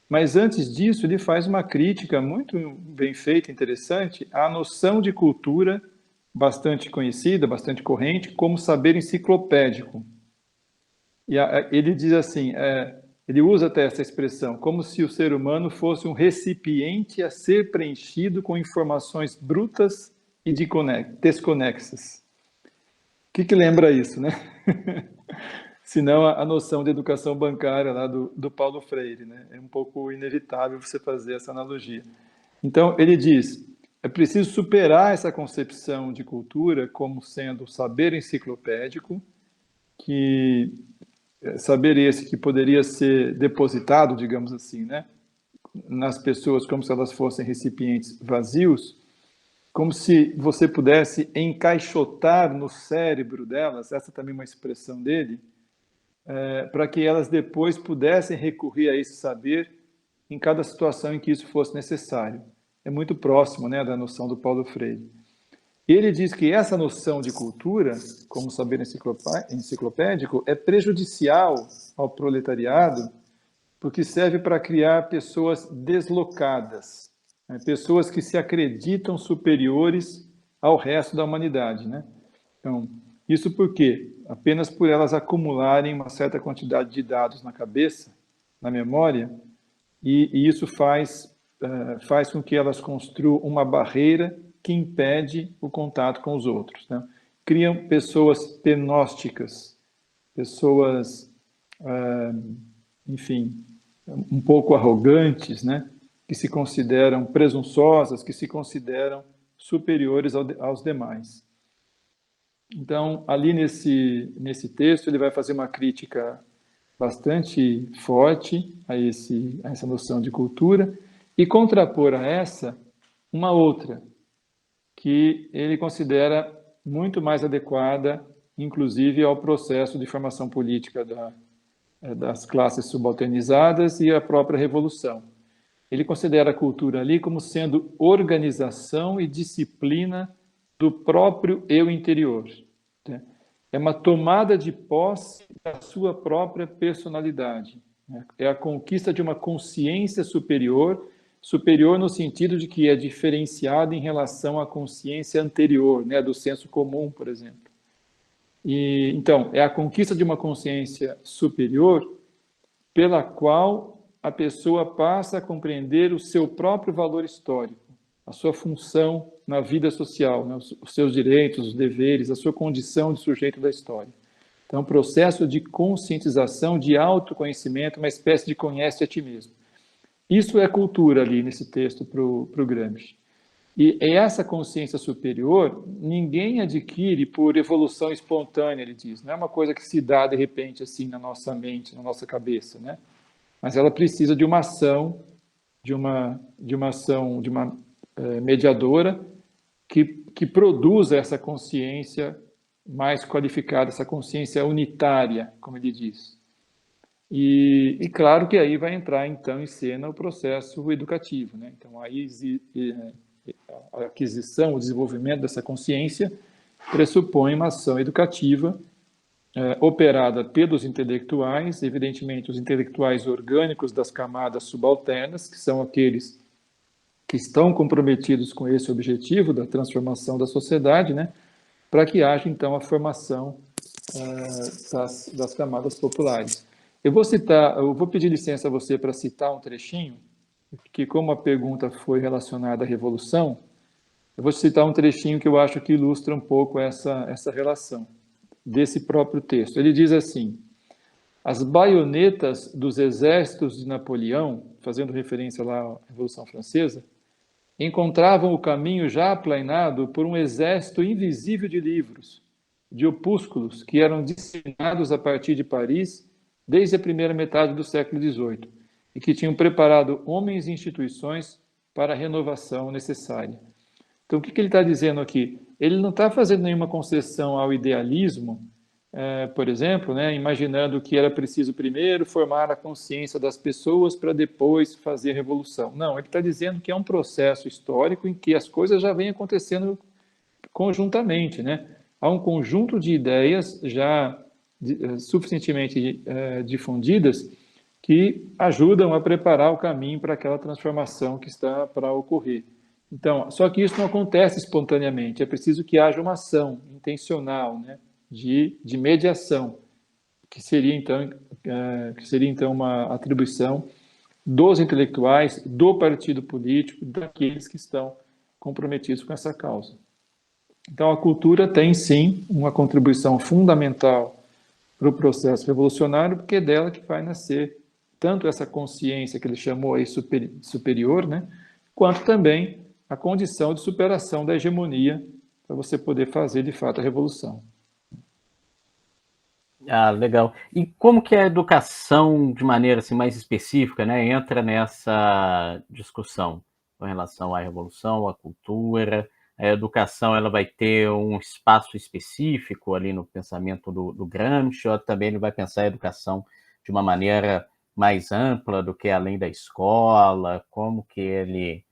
[SPEAKER 2] Mas antes disso, ele faz uma crítica muito bem feita, interessante, à noção de cultura bastante conhecida, bastante corrente, como saber enciclopédico. E ele diz assim, ele usa até essa expressão, como se o ser humano fosse um recipiente a ser preenchido com informações brutas e desconexas. O que lembra isso, né? Se não a noção de educação bancária lá do Paulo Freire, né? É um pouco inevitável você fazer essa analogia. Então, ele diz, é preciso superar essa concepção de cultura como sendo saber enciclopédico, que saber esse que poderia ser depositado, digamos assim, né, nas pessoas como se elas fossem recipientes vazios, como se você pudesse encaixotar no cérebro delas, essa também é uma expressão dele, para que elas depois pudessem recorrer a esse saber em cada situação em que isso fosse necessário. É muito próximo, né, da noção do Paulo Freire. Ele diz que essa noção de cultura, como saber enciclopédico, é prejudicial ao proletariado, porque serve para criar pessoas deslocadas, né? Pessoas que se acreditam superiores ao resto da humanidade, né? Então, isso por quê? Apenas por elas acumularem uma certa quantidade de dados na cabeça, na memória, e isso faz com que elas construam uma barreira que impede o contato com os outros, né? Criam pessoas penósticas, pessoas, enfim, um pouco arrogantes, né? Que se consideram presunçosas, que se consideram superiores aos demais. Então, ali nesse texto, ele vai fazer uma crítica bastante forte a essa noção de cultura e contrapor a essa uma outra, que ele considera muito mais adequada, inclusive ao processo de formação política das classes subalternizadas e a própria revolução. Ele considera a cultura ali como sendo organização e disciplina do próprio eu interior. É uma tomada de posse da sua própria personalidade. É a conquista de uma consciência superior, superior no sentido de que é diferenciada em relação à consciência anterior, né, do senso comum, por exemplo. E, então, é a conquista de uma consciência superior pela qual a pessoa passa a compreender o seu próprio valor histórico, a sua função na vida social, né, os seus direitos, os deveres, a sua condição de sujeito da história. Então, um processo de conscientização, de autoconhecimento, uma espécie de conhece a ti mesmo. Isso é cultura ali nesse texto para o Gramsci. E essa consciência superior, ninguém adquire por evolução espontânea, ele diz. Não é uma coisa que se dá de repente assim na nossa mente, na nossa cabeça, né? Mas ela precisa de uma ação, de uma mediadora que produza essa consciência mais qualificada, essa consciência unitária, como ele diz. E claro que aí vai entrar, então, em cena o processo educativo, né? Então, aí a aquisição, o desenvolvimento dessa consciência pressupõe uma ação educativa operada pelos intelectuais, evidentemente os intelectuais orgânicos das camadas subalternas, que são aqueles que estão comprometidos com esse objetivo da transformação da sociedade, né? Para que haja, então, a formação das camadas populares. Eu vou pedir licença a você para citar um trechinho, que como a pergunta foi relacionada à Revolução, eu vou citar um trechinho que eu acho que ilustra um pouco essa relação desse próprio texto. Ele diz assim: as baionetas dos exércitos de Napoleão, fazendo referência lá à Revolução Francesa, encontravam o caminho já aplainado por um exército invisível de livros, de opúsculos que eram disseminados a partir de Paris desde a primeira metade do século XVIII e que tinham preparado homens e instituições para a renovação necessária. Então, o que ele está dizendo aqui? Ele não está fazendo nenhuma concessão ao idealismo, por exemplo, né, imaginando que era preciso primeiro formar a consciência das pessoas para depois fazer a revolução. Não, ele está dizendo que é um processo histórico em que as coisas já vêm acontecendo conjuntamente, né? Há um conjunto de ideias já suficientemente difundidas que ajudam a preparar o caminho para aquela transformação que está para ocorrer. Então, só que isso não acontece espontaneamente, é preciso que haja uma ação intencional, né, de mediação, que seria então uma atribuição dos intelectuais, do partido político, daqueles que estão comprometidos com essa causa. Então, a cultura tem, sim, uma contribuição fundamental para o processo revolucionário, porque é dela que vai nascer tanto essa consciência que ele chamou aí superior, né, quanto também a condição de superação da hegemonia para você poder fazer, de fato, a revolução.
[SPEAKER 1] Ah, legal. E como que a educação, de maneira assim, mais específica, né, entra nessa discussão com relação à revolução, à cultura? A educação ela vai ter um espaço específico ali no pensamento do Gramsci, ou também ele vai pensar a educação de uma maneira mais ampla do que além da escola? Como que ele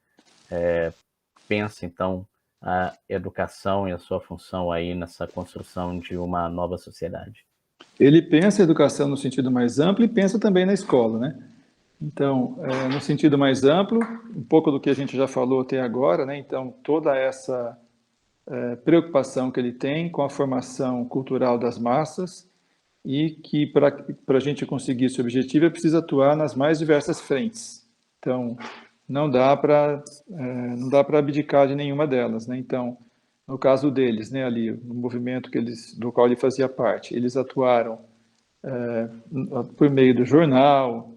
[SPEAKER 1] pensa, então, a educação e a sua função aí nessa construção de uma nova sociedade?
[SPEAKER 2] Ele pensa a educação no sentido mais amplo e pensa também na escola, né? Então, no sentido mais amplo, um pouco do que a gente já falou até agora, né? Então, toda essa preocupação que ele tem com a formação cultural das massas e que para a gente conseguir esse objetivo é preciso atuar nas mais diversas frentes. Então, não dá para abdicar de nenhuma delas, né? Então, no caso deles, né, ali, no movimento do qual ele fazia parte, eles atuaram por meio do jornal,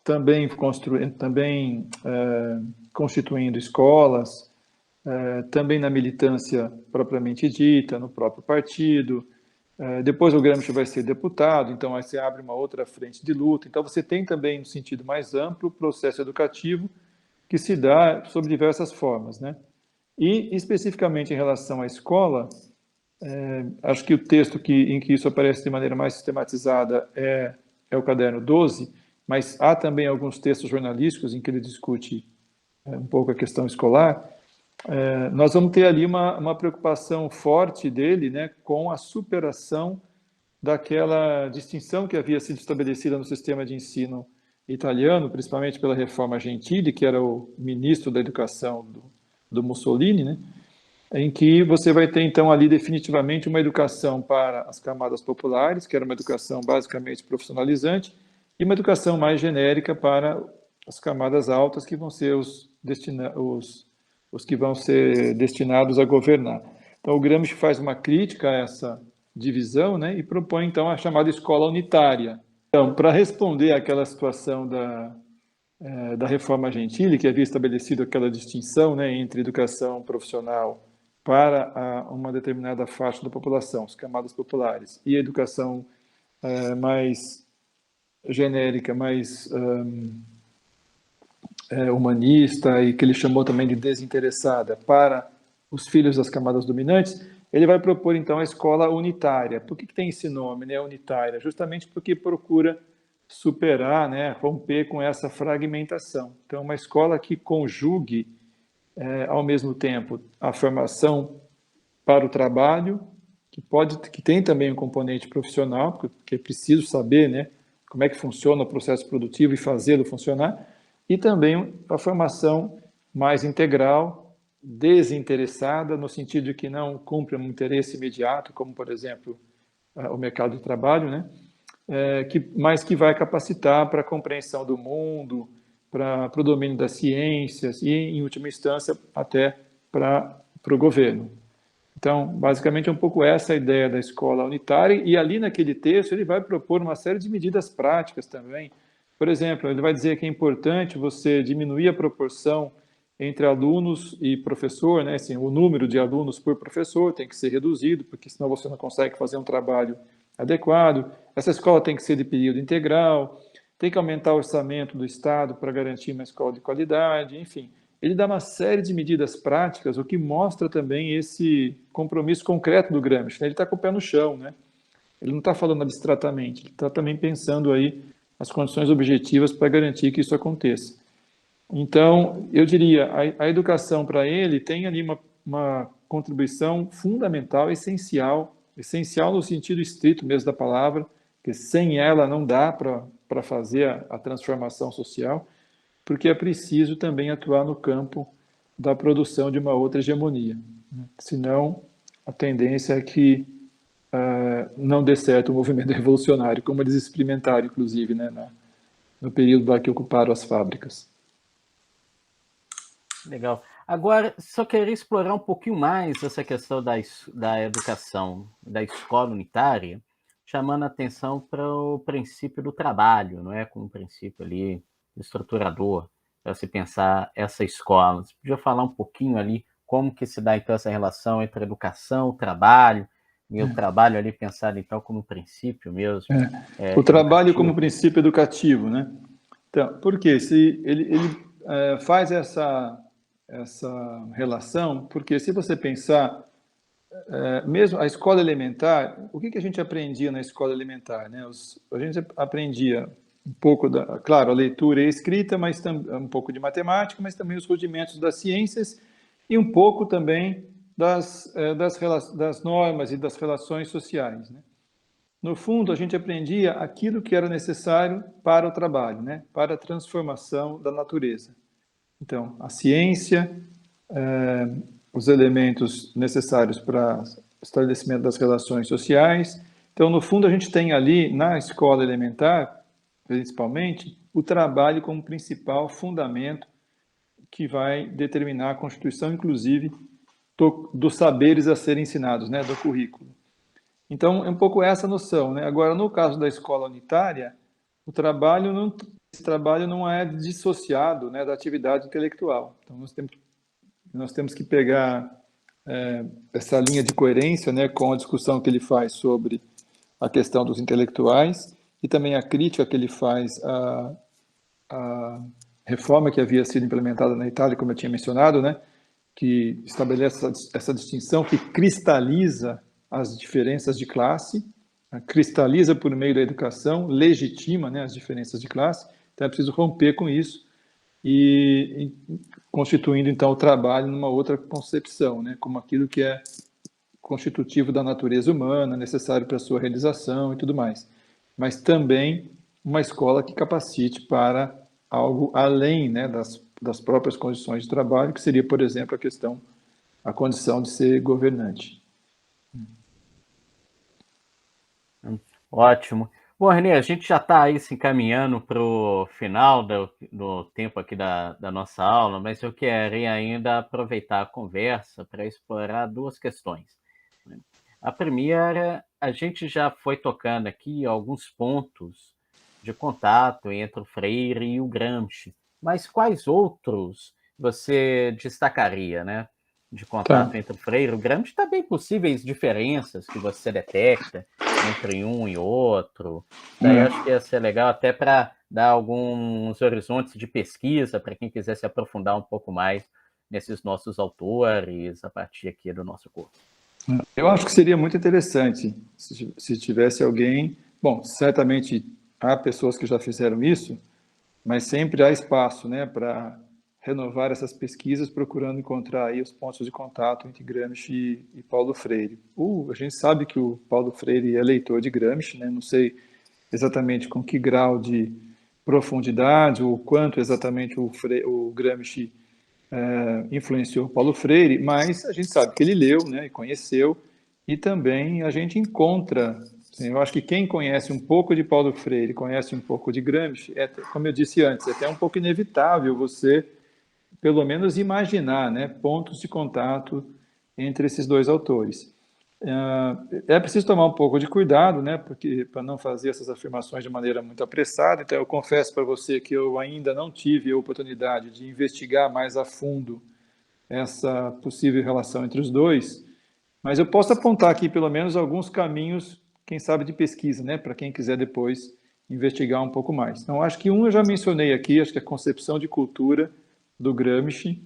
[SPEAKER 2] também constituindo escolas, também na militância propriamente dita, no próprio partido. Depois o Gramsci vai ser deputado, então aí você abre uma outra frente de luta. Então você tem também, no sentido mais amplo, o processo educativo que se dá sob diversas formas, né? E especificamente em relação à escola, acho que o texto em que isso aparece de maneira mais sistematizada é o caderno 12, mas há também alguns textos jornalísticos em que ele discute um pouco a questão escolar. Nós vamos ter ali uma preocupação forte dele, né, com a superação daquela distinção que havia sido estabelecida no sistema de ensino italiano, principalmente pela reforma Gentili, que era o ministro da educação do Mussolini, né, em que você vai ter, então, ali definitivamente uma educação para as camadas populares, que era uma educação basicamente profissionalizante, e uma educação mais genérica para as camadas altas, que vão ser os que vão ser destinados a governar. Então, o Gramsci faz uma crítica a essa divisão, né, e propõe, então, a chamada escola unitária. Então, para responder àquela situação da reforma Gentili, que havia estabelecido aquela distinção, né, entre educação profissional para uma determinada faixa da população, as camadas populares, e a educação mais genérica, mais humanista e que ele chamou também de desinteressada para os filhos das camadas dominantes, ele vai propor então a escola unitária. Por que tem esse nome, né, unitária? Justamente porque procura superar, né, romper com essa fragmentação. Então, uma escola que conjugue ao mesmo tempo a formação para o trabalho, que tem também um componente profissional, porque é preciso saber, né, como é que funciona o processo produtivo e fazê-lo funcionar, e também a formação mais integral, desinteressada, no sentido de que não cumpre um interesse imediato, como, por exemplo, o mercado de trabalho, né, mas que vai capacitar para a compreensão do mundo, para o domínio das ciências e, em última instância, até para o governo. Então, basicamente, é um pouco essa a ideia da escola unitária, e ali naquele texto ele vai propor uma série de medidas práticas também. Por exemplo, ele vai dizer que é importante você diminuir a proporção entre alunos e professor, né? Assim, o número de alunos por professor tem que ser reduzido, porque senão você não consegue fazer um trabalho adequado. Essa escola tem que ser de período integral, tem que aumentar o orçamento do Estado para garantir uma escola de qualidade, enfim. Ele dá uma série de medidas práticas, o que mostra também esse compromisso concreto do Gramsci, né? Ele está com o pé no chão, né? Ele não está falando abstratamente, ele está também pensando aí as condições objetivas para garantir que isso aconteça. Então, eu diria, a educação para ele tem ali uma contribuição fundamental, essencial no sentido estrito mesmo da palavra, que sem ela não dá para fazer a transformação social, porque é preciso também atuar no campo da produção de uma outra hegemonia. Senão, a tendência é que não dê certo o movimento revolucionário, como eles experimentaram, inclusive, né, no período lá que ocuparam as fábricas.
[SPEAKER 1] Legal. Agora, só queria explorar um pouquinho mais essa questão da educação, da escola unitária, chamando a atenção para o princípio do trabalho, não é? Como um princípio ali estruturador, para se pensar essa escola. Você podia falar um pouquinho ali como que se dá, então, essa relação entre educação, trabalho, e o trabalho ali pensado, então, como princípio mesmo.
[SPEAKER 2] O trabalho
[SPEAKER 1] Educativo.
[SPEAKER 2] como princípio educativo, né? Então, por quê? Se ele faz essa relação, porque se você pensar, mesmo a escola elementar, o que a gente aprendia na escola elementar, né? A gente aprendia um pouco claro, a leitura e a escrita, mas um pouco de matemática, mas também os rudimentos das ciências e um pouco também das normas e das relações sociais, né? No fundo, a gente aprendia aquilo que era necessário para o trabalho, né? Para a transformação da natureza. Então, a ciência, os elementos necessários para o estabelecimento das relações sociais. Então, no fundo, a gente tem ali, na escola elementar, principalmente, o trabalho como principal fundamento que vai determinar a constituição, inclusive, dos saberes a serem ensinados, né, do currículo. Então, é um pouco essa noção, né? Agora, no caso da escola unitária, esse trabalho não é dissociado, né, da atividade intelectual. Então, nós temos que pegar essa linha de coerência, né, com a discussão que ele faz sobre a questão dos intelectuais e também a crítica que ele faz à reforma que havia sido implementada na Itália, como eu tinha mencionado, né, que estabelece essa distinção que cristaliza as diferenças de classe, cristaliza por meio da educação, legitima, né, as diferenças de classe. Então é preciso romper com isso e constituindo então o trabalho numa outra concepção, né, como aquilo que é constitutivo da natureza humana, necessário para a sua realização e tudo mais. Mas também uma escola que capacite para algo além, né, das próprias condições de trabalho, que seria, por exemplo, a condição de ser governante.
[SPEAKER 1] Ótimo. Bom, Renê, a gente já está aí se encaminhando para o final do tempo aqui da nossa aula, mas eu queria ainda aproveitar a conversa para explorar duas questões. A primeira, a gente já foi tocando aqui alguns pontos de contato entre o Freire e o Gramsci, mas quais outros você destacaria, né? De contato entre o Freire e o Gramsci, também possíveis diferenças que você detecta entre um e outro. Daí acho que ia ser legal até para dar alguns horizontes de pesquisa para quem quiser se aprofundar um pouco mais nesses nossos autores a partir aqui do nosso curso.
[SPEAKER 2] Eu acho que seria muito interessante se tivesse alguém. Bom, certamente há pessoas que já fizeram isso, mas sempre há espaço, né, para renovar essas pesquisas, procurando encontrar aí os pontos de contato entre Gramsci e Paulo Freire. A gente sabe que o Paulo Freire é leitor de Gramsci, né? Não sei exatamente com que grau de profundidade ou quanto exatamente o Gramsci influenciou Paulo Freire, mas a gente sabe que ele leu, né, e conheceu, e também a gente encontra, assim, eu acho que quem conhece um pouco de Paulo Freire, conhece um pouco de Gramsci, como eu disse antes, é até um pouco inevitável você, pelo menos, imaginar, né, pontos de contato entre esses dois autores. É preciso tomar um pouco de cuidado, né, porque para não fazer essas afirmações de maneira muito apressada. Então, eu confesso para você que eu ainda não tive a oportunidade de investigar mais a fundo essa possível relação entre os dois, mas eu posso apontar aqui pelo menos alguns caminhos, quem sabe, de pesquisa, né, para quem quiser depois investigar um pouco mais. Então, acho que eu já mencionei aqui, acho que é a concepção de cultura do Gramsci.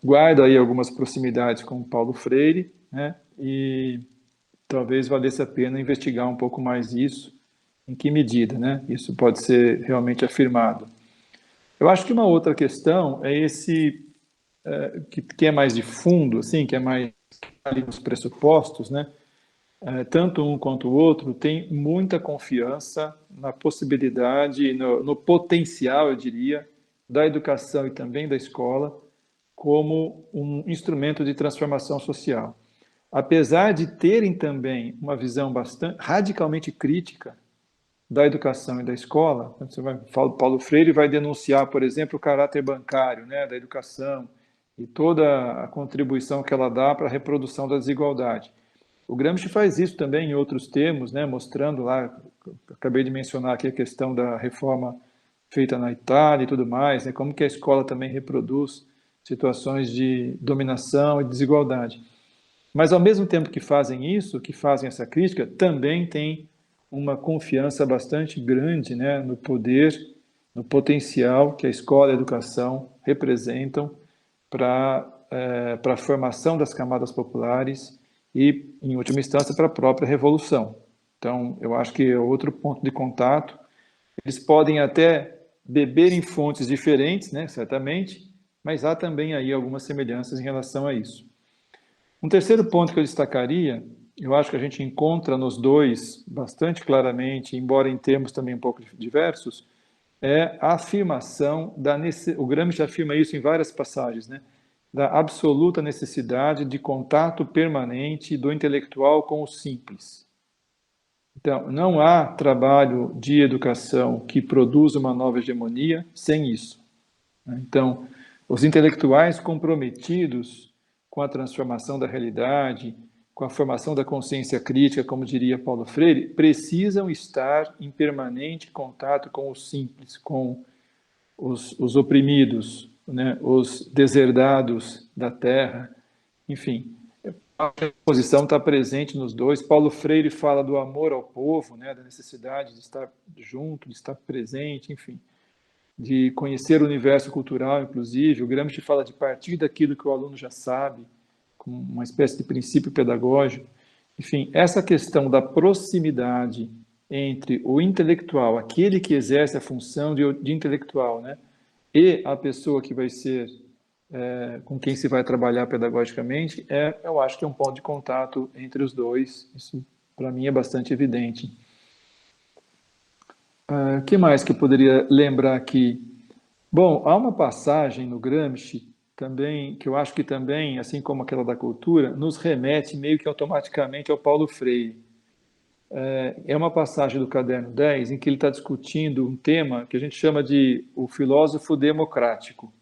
[SPEAKER 2] Guardo aí algumas proximidades com Paulo Freire, né, e talvez valesse a pena investigar um pouco mais isso, em que medida, né, isso pode ser realmente afirmado. Eu acho que uma outra questão é que é mais de fundo, assim, que é mais ali nos pressupostos, né, tanto um quanto o outro tem muita confiança na possibilidade, no potencial, eu diria, da educação e também da escola como um instrumento de transformação social. Apesar de terem também uma visão bastante radicalmente crítica da educação e da escola, Paulo Freire vai denunciar, por exemplo, o caráter bancário, né, da educação e toda a contribuição que ela dá para a reprodução da desigualdade. O Gramsci faz isso também em outros termos, né, mostrando lá, acabei de mencionar aqui a questão da reforma feita na Itália e tudo mais, né, como que a escola também reproduz situações de dominação e desigualdade. Mas, ao mesmo tempo que fazem isso, que fazem essa crítica, também tem uma confiança bastante grande, né, no poder, no potencial que a escola e a educação representam para a formação das camadas populares e, em última instância, para a própria revolução. Então, eu acho que é outro ponto de contato. Eles podem até beber em fontes diferentes, né, certamente, mas há também aí algumas semelhanças em relação a isso. Um terceiro ponto que eu destacaria, eu acho que a gente encontra nos dois bastante claramente, embora em termos também um pouco diversos, é a afirmação o Gramsci afirma isso em várias passagens, né? Da absoluta necessidade de contato permanente do intelectual com o simples. Então, não há trabalho de educação que produza uma nova hegemonia sem isso. Então, os intelectuais comprometidos com a transformação da realidade, com a formação da consciência crítica, como diria Paulo Freire, precisam estar em permanente contato com o simples, com os oprimidos, né, os deserdados da terra, enfim. A posição está presente nos dois. Paulo Freire fala do amor ao povo, né, da necessidade de estar junto, de estar presente, enfim, de conhecer o universo cultural, inclusive. O Gramsci fala de partir daquilo que o aluno já sabe, como uma espécie de princípio pedagógico. Enfim, essa questão da proximidade entre o intelectual, aquele que exerce a função de intelectual, né, e a pessoa que vai ser com quem se vai trabalhar pedagogicamente, eu acho que é um ponto de contato entre os dois. Isso, para mim, é bastante evidente. O que mais que eu poderia lembrar aqui? Bom, há uma passagem no Gramsci também, que eu acho que também, assim como aquela da cultura, nos remete meio que automaticamente ao Paulo Freire. É uma passagem do Caderno 10 em que ele está discutindo um tema que a gente chama de o filósofo democrático.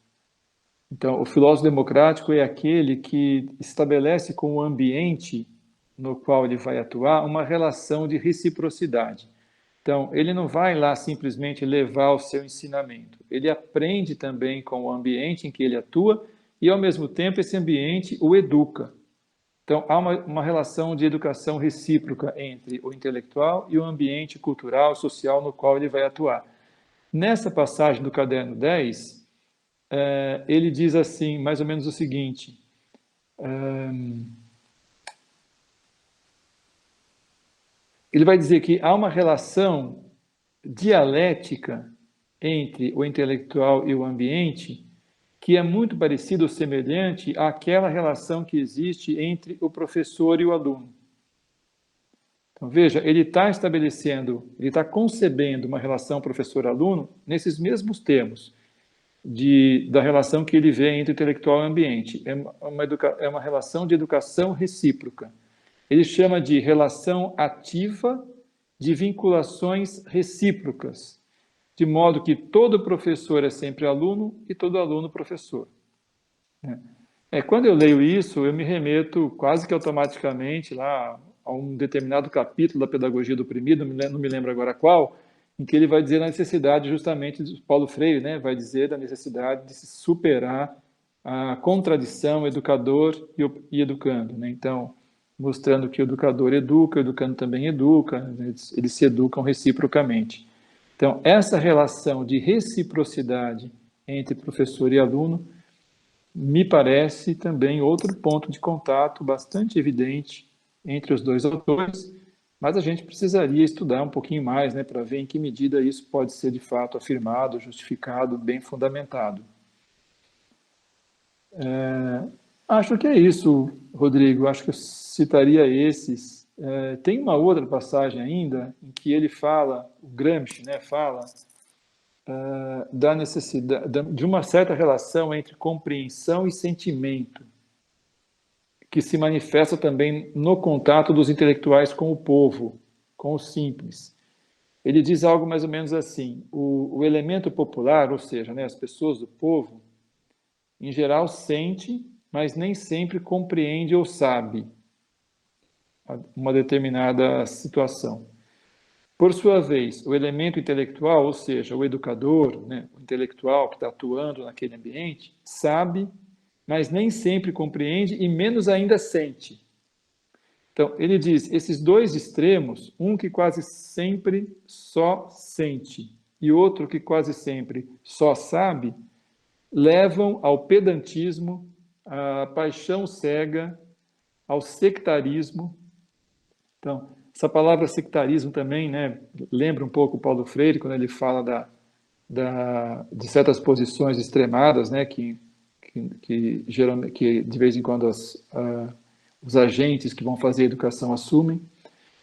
[SPEAKER 2] Então, o filósofo democrático é aquele que estabelece com o ambiente no qual ele vai atuar uma relação de reciprocidade. Então, ele não vai lá simplesmente levar o seu ensinamento. Ele aprende também com o ambiente em que ele atua e, ao mesmo tempo, esse ambiente o educa. Então, há uma relação de educação recíproca entre o intelectual e o ambiente cultural, social no qual ele vai atuar. Nessa passagem do Caderno 10, ele diz assim, mais ou menos o seguinte, ele vai dizer que há uma relação dialética entre o intelectual e o ambiente que é muito parecida ou semelhante àquela relação que existe entre o professor e o aluno. Então, veja, ele está estabelecendo, ele está concebendo uma relação professor-aluno nesses mesmos termos da relação que ele vê entre o intelectual e o ambiente. É uma relação de educação recíproca. Ele chama de relação ativa de vinculações recíprocas, de modo que todo professor é sempre aluno e todo aluno professor. Quando eu leio isso, eu me remeto quase que automaticamente lá a um determinado capítulo da Pedagogia do Oprimido, não me lembro agora qual, em que ele vai dizer a necessidade justamente de Paulo Freire, né, vai dizer da necessidade de se superar a contradição educador e educando, né? Então, mostrando que o educador educa, o educando também educa, eles se educam reciprocamente. Então, essa relação de reciprocidade entre professor e aluno me parece também outro ponto de contato bastante evidente entre os dois autores, mas a gente precisaria estudar um pouquinho mais, né, para ver em que medida isso pode ser de fato afirmado, justificado, bem fundamentado. Acho que é isso, Rodrigo. Acho que eu citaria esses. Tem uma outra passagem ainda em que ele fala, o Gramsci, né, fala da necessidade de uma certa relação entre compreensão e sentimento, que se manifesta também no contato dos intelectuais com o povo, com o simples. Ele diz algo mais ou menos assim: o elemento popular, ou seja, né, as pessoas do povo, em geral sente, mas nem sempre compreende ou sabe uma determinada situação. Por sua vez, o elemento intelectual, ou seja, o educador, né, o intelectual que está atuando naquele ambiente, sabe, mas nem sempre compreende e menos ainda sente. Então, ele diz, esses dois extremos, um que quase sempre só sente e outro que quase sempre só sabe, levam ao pedantismo, à paixão cega, ao sectarismo. Então, essa palavra sectarismo também, né, lembra um pouco Paulo Freire, quando ele fala de certas posições extremadas, né, que geralmente, que de vez em quando os agentes que vão fazer a educação assumem.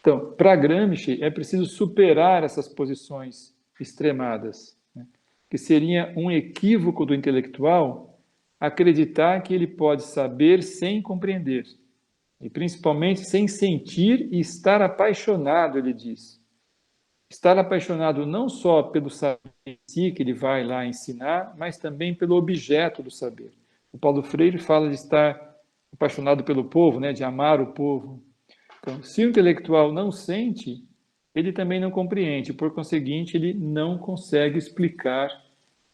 [SPEAKER 2] Então, para Gramsci, é preciso superar essas posições extremadas, né? Que seria um equívoco do intelectual acreditar que ele pode saber sem compreender, e principalmente sem sentir e estar apaixonado, ele diz. Estar apaixonado não só pelo saber em si, que ele vai lá ensinar, mas também pelo objeto do saber. O Paulo Freire fala de estar apaixonado pelo povo, né, de amar o povo. Então, se o intelectual não sente, ele também não compreende, por conseguinte, ele não consegue explicar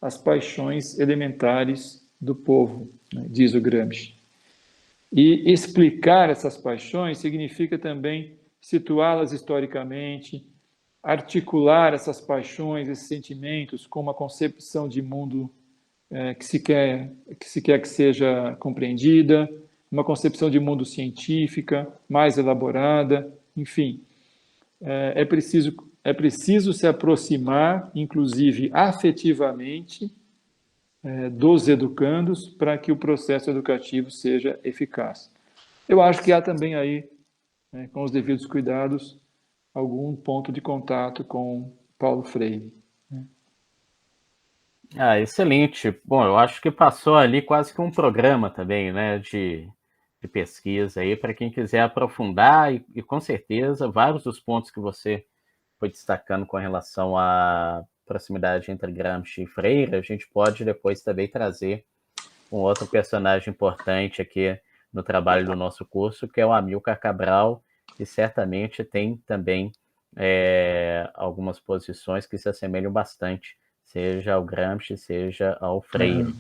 [SPEAKER 2] as paixões elementares do povo, né, diz o Gramsci. E explicar essas paixões significa também situá-las historicamente, articular essas paixões, esses sentimentos com uma concepção de mundo que se quer que seja compreendida, uma concepção de mundo científica mais elaborada, enfim, é preciso se aproximar, inclusive afetivamente, dos educandos para que o processo educativo seja eficaz. Eu acho que há também aí, né, com os devidos cuidados, algum ponto de contato com Paulo Freire.
[SPEAKER 1] Excelente. Bom, eu acho que passou ali quase que um programa também, né, de pesquisa aí para quem quiser aprofundar e com certeza vários dos pontos que você foi destacando com relação à proximidade entre Gramsci e Freire, a gente pode depois também trazer um outro personagem importante aqui no trabalho do nosso curso, que é o Amilcar Cabral, que certamente tem também algumas posições que se assemelham bastante, seja ao Gramsci, seja ao Freire.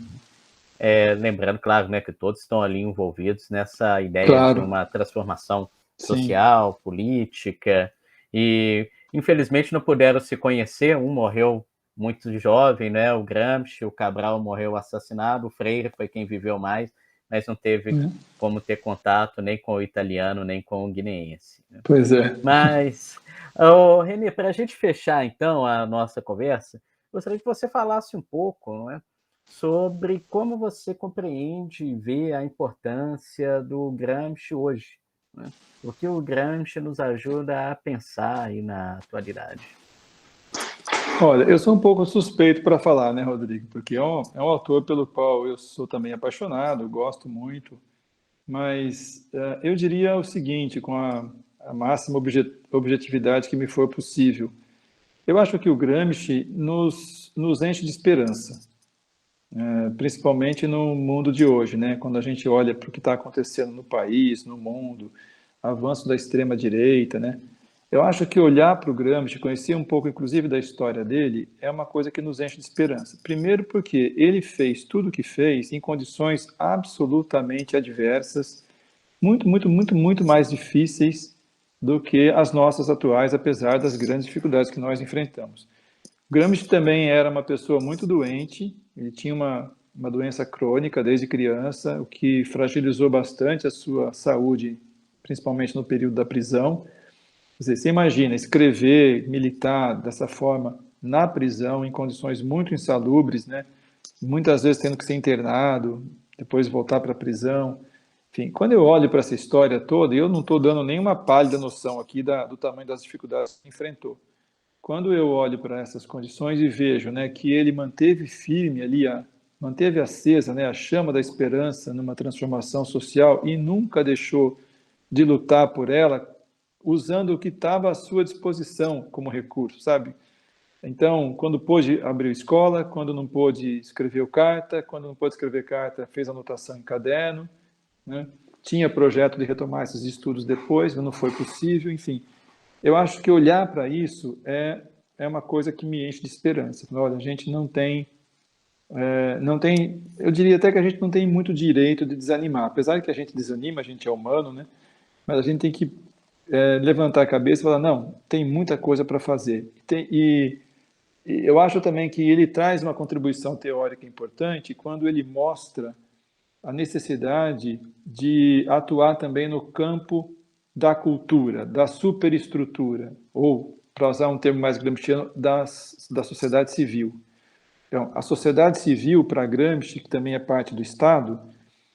[SPEAKER 1] Lembrando, claro, né, que todos estão ali envolvidos nessa ideia de uma transformação social, sim, política, e infelizmente não puderam se conhecer, um morreu muito jovem, né, o Gramsci, o Cabral morreu assassinado, o Freire foi quem viveu mais, mas não teve como ter contato nem com o italiano, nem com o guineense. Né?
[SPEAKER 2] Pois é.
[SPEAKER 1] Mas, Reni, para a gente fechar então a nossa conversa, gostaria que você falasse um pouco, não é, sobre como você compreende e vê a importância do Gramsci hoje. Né? O que o Gramsci nos ajuda a pensar aí na atualidade.
[SPEAKER 2] Olha, eu sou um pouco suspeito para falar, né, Rodrigo? Porque é um autor pelo qual eu sou também apaixonado, gosto muito, mas eu diria o seguinte, com a máxima objetividade que me for possível. Eu acho que o Gramsci nos enche de esperança, principalmente no mundo de hoje, né? Quando a gente olha para o que está acontecendo no país, no mundo, avanço da extrema-direita, né? Eu acho que olhar para o Gramsci, conhecer um pouco, inclusive, da história dele, é uma coisa que nos enche de esperança. Primeiro porque ele fez tudo o que fez em condições absolutamente adversas, muito mais difíceis do que as nossas atuais, apesar das grandes dificuldades que nós enfrentamos. Gramsci também era uma pessoa muito doente, ele tinha uma doença crônica desde criança, o que fragilizou bastante a sua saúde, principalmente no período da prisão. Quer dizer, você imagina escrever, militar dessa forma na prisão, em condições muito insalubres, né? Muitas vezes tendo que ser internado, depois voltar para a prisão. Enfim, quando eu olho para essa história toda, eu não estou dando nenhuma pálida noção aqui do tamanho das dificuldades que enfrentou. Quando eu olho para essas condições e vejo, né, que ele manteve firme ali, manteve acesa, né, a chama da esperança numa transformação social e nunca deixou de lutar por ela, usando o que estava à sua disposição como recurso, sabe? Então, quando pôde, abriu escola, quando não pôde, escreveu carta, quando não pôde escrever carta, fez anotação em caderno, né? Tinha projeto de retomar esses estudos depois, mas não foi possível, enfim. Eu acho que olhar para isso é uma coisa que me enche de esperança. Olha, a gente não tem, eu diria até que a gente não tem muito direito de desanimar. Apesar que a gente desanima, a gente é humano, né? Mas a gente tem que levantar a cabeça e falar, não, tem muita coisa para fazer. E eu acho também que ele traz uma contribuição teórica importante quando ele mostra a necessidade de atuar também no campo da cultura, da superestrutura, ou, para usar um termo mais gramsciano, da sociedade civil. Então, a sociedade civil, para Gramsci, que também é parte do Estado,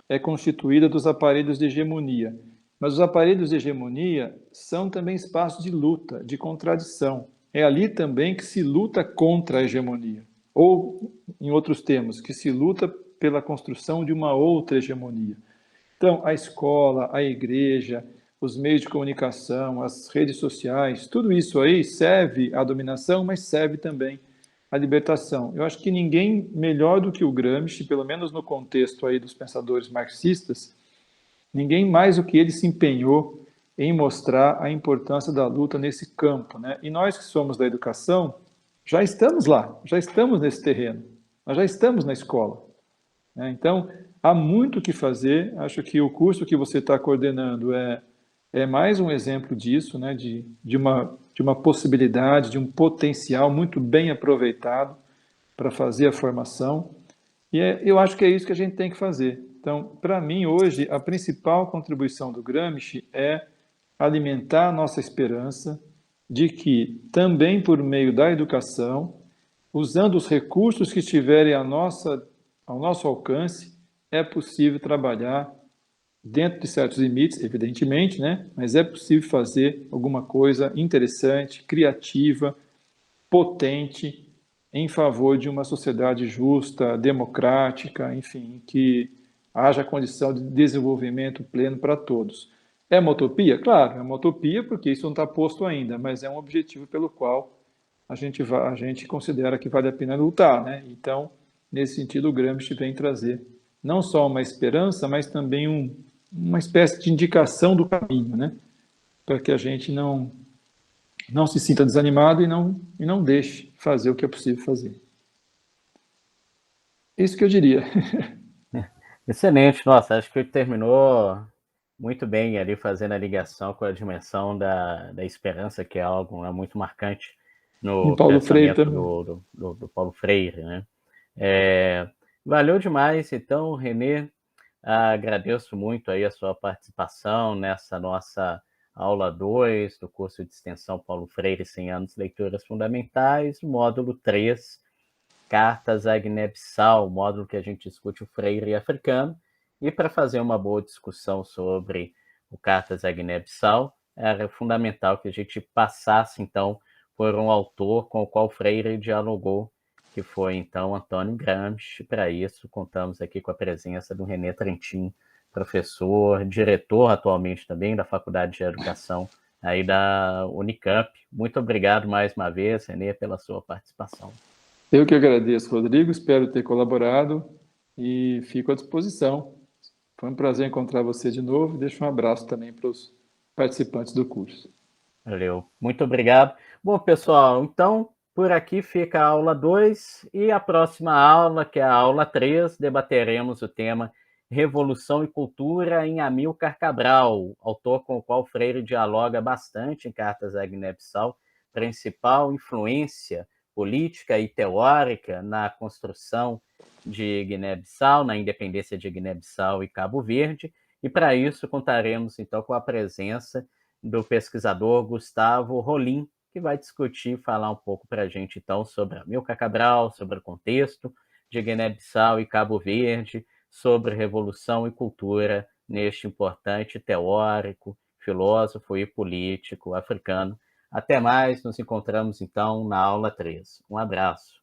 [SPEAKER 2] é constituída dos aparelhos de hegemonia. Mas os aparelhos de hegemonia são também espaços de luta, de contradição. É ali também que se luta contra a hegemonia. Ou, em outros termos, que se luta pela construção de uma outra hegemonia. Então, a escola, a igreja, os meios de comunicação, as redes sociais, tudo isso aí serve à dominação, mas serve também à libertação. Eu acho que ninguém melhor do que o Gramsci, pelo menos no contexto aí dos pensadores marxistas, ninguém mais do que ele se empenhou em mostrar a importância da luta nesse campo, né? E nós que somos da educação, já estamos lá, já estamos nesse terreno, nós já estamos na escola, né? Então, há muito o que fazer. Acho que o curso que você está coordenando é mais um exemplo disso, né? De uma possibilidade, de um potencial muito bem aproveitado para fazer a formação. E eu acho que é isso que a gente tem que fazer. Então, para mim, hoje, a principal contribuição do Gramsci é alimentar a nossa esperança de que, também por meio da educação, usando os recursos que estiverem ao nosso alcance, é possível trabalhar dentro de certos limites, evidentemente, né? Mas é possível fazer alguma coisa interessante, criativa, potente, em favor de uma sociedade justa, democrática, enfim, que haja condição de desenvolvimento pleno para todos. É uma utopia? Claro, é uma utopia porque isso não está posto ainda, mas é um objetivo pelo qual a gente considera que vale a pena lutar, né? Então, nesse sentido, o Gramsci vem trazer não só uma esperança, mas também uma espécie de indicação do caminho, né? Para que a gente não se sinta desanimado e não deixe fazer o que é possível fazer. Isso que eu diria.
[SPEAKER 1] Excelente, nossa, acho que terminou muito bem ali fazendo a ligação com a dimensão da esperança, que é algo, né, muito marcante
[SPEAKER 2] Em
[SPEAKER 1] no
[SPEAKER 2] Paulo Freire
[SPEAKER 1] pensamento
[SPEAKER 2] também.
[SPEAKER 1] do Paulo Freire, né? Valeu demais, então, Renê, agradeço muito aí a sua participação nessa nossa aula 2 do curso de extensão Paulo Freire, 100 anos, leituras fundamentais, módulo 3, Cartas à Guiné-Bissau, módulo que a gente discute o Freire africano. E para fazer uma boa discussão sobre o Cartas à Guiné-Bissau, era fundamental que a gente passasse, então, por um autor com o qual Freire dialogou, que foi, então, Antônio Gramsci. Para isso, contamos aqui com a presença do René Trentin, professor, diretor atualmente também da Faculdade de Educação aí da Unicamp. Muito obrigado mais uma vez, René, pela sua participação.
[SPEAKER 2] Eu que agradeço, Rodrigo, espero ter colaborado e fico à disposição. Foi um prazer encontrar você de novo. Deixo um abraço também para os participantes do curso.
[SPEAKER 1] Valeu, muito obrigado. Bom, pessoal, então por aqui fica a aula 2 e a próxima aula, que é a aula 3, debateremos o tema Revolução e Cultura em Amílcar Cabral, autor com o qual Freire dialoga bastante em Cartas à Guiné-Bissau, principal influência política e teórica na construção de Guiné-Bissau, na independência de Guiné-Bissau e Cabo Verde, e para isso contaremos então com a presença do pesquisador Gustavo Rolim, que vai discutir, falar um pouco para a gente, então, sobre Amílcar Cabral, sobre o contexto de Guiné-Bissau e Cabo Verde, sobre revolução e cultura neste importante teórico, filósofo e político africano. Até mais, nos encontramos, então, na aula 3. Um abraço.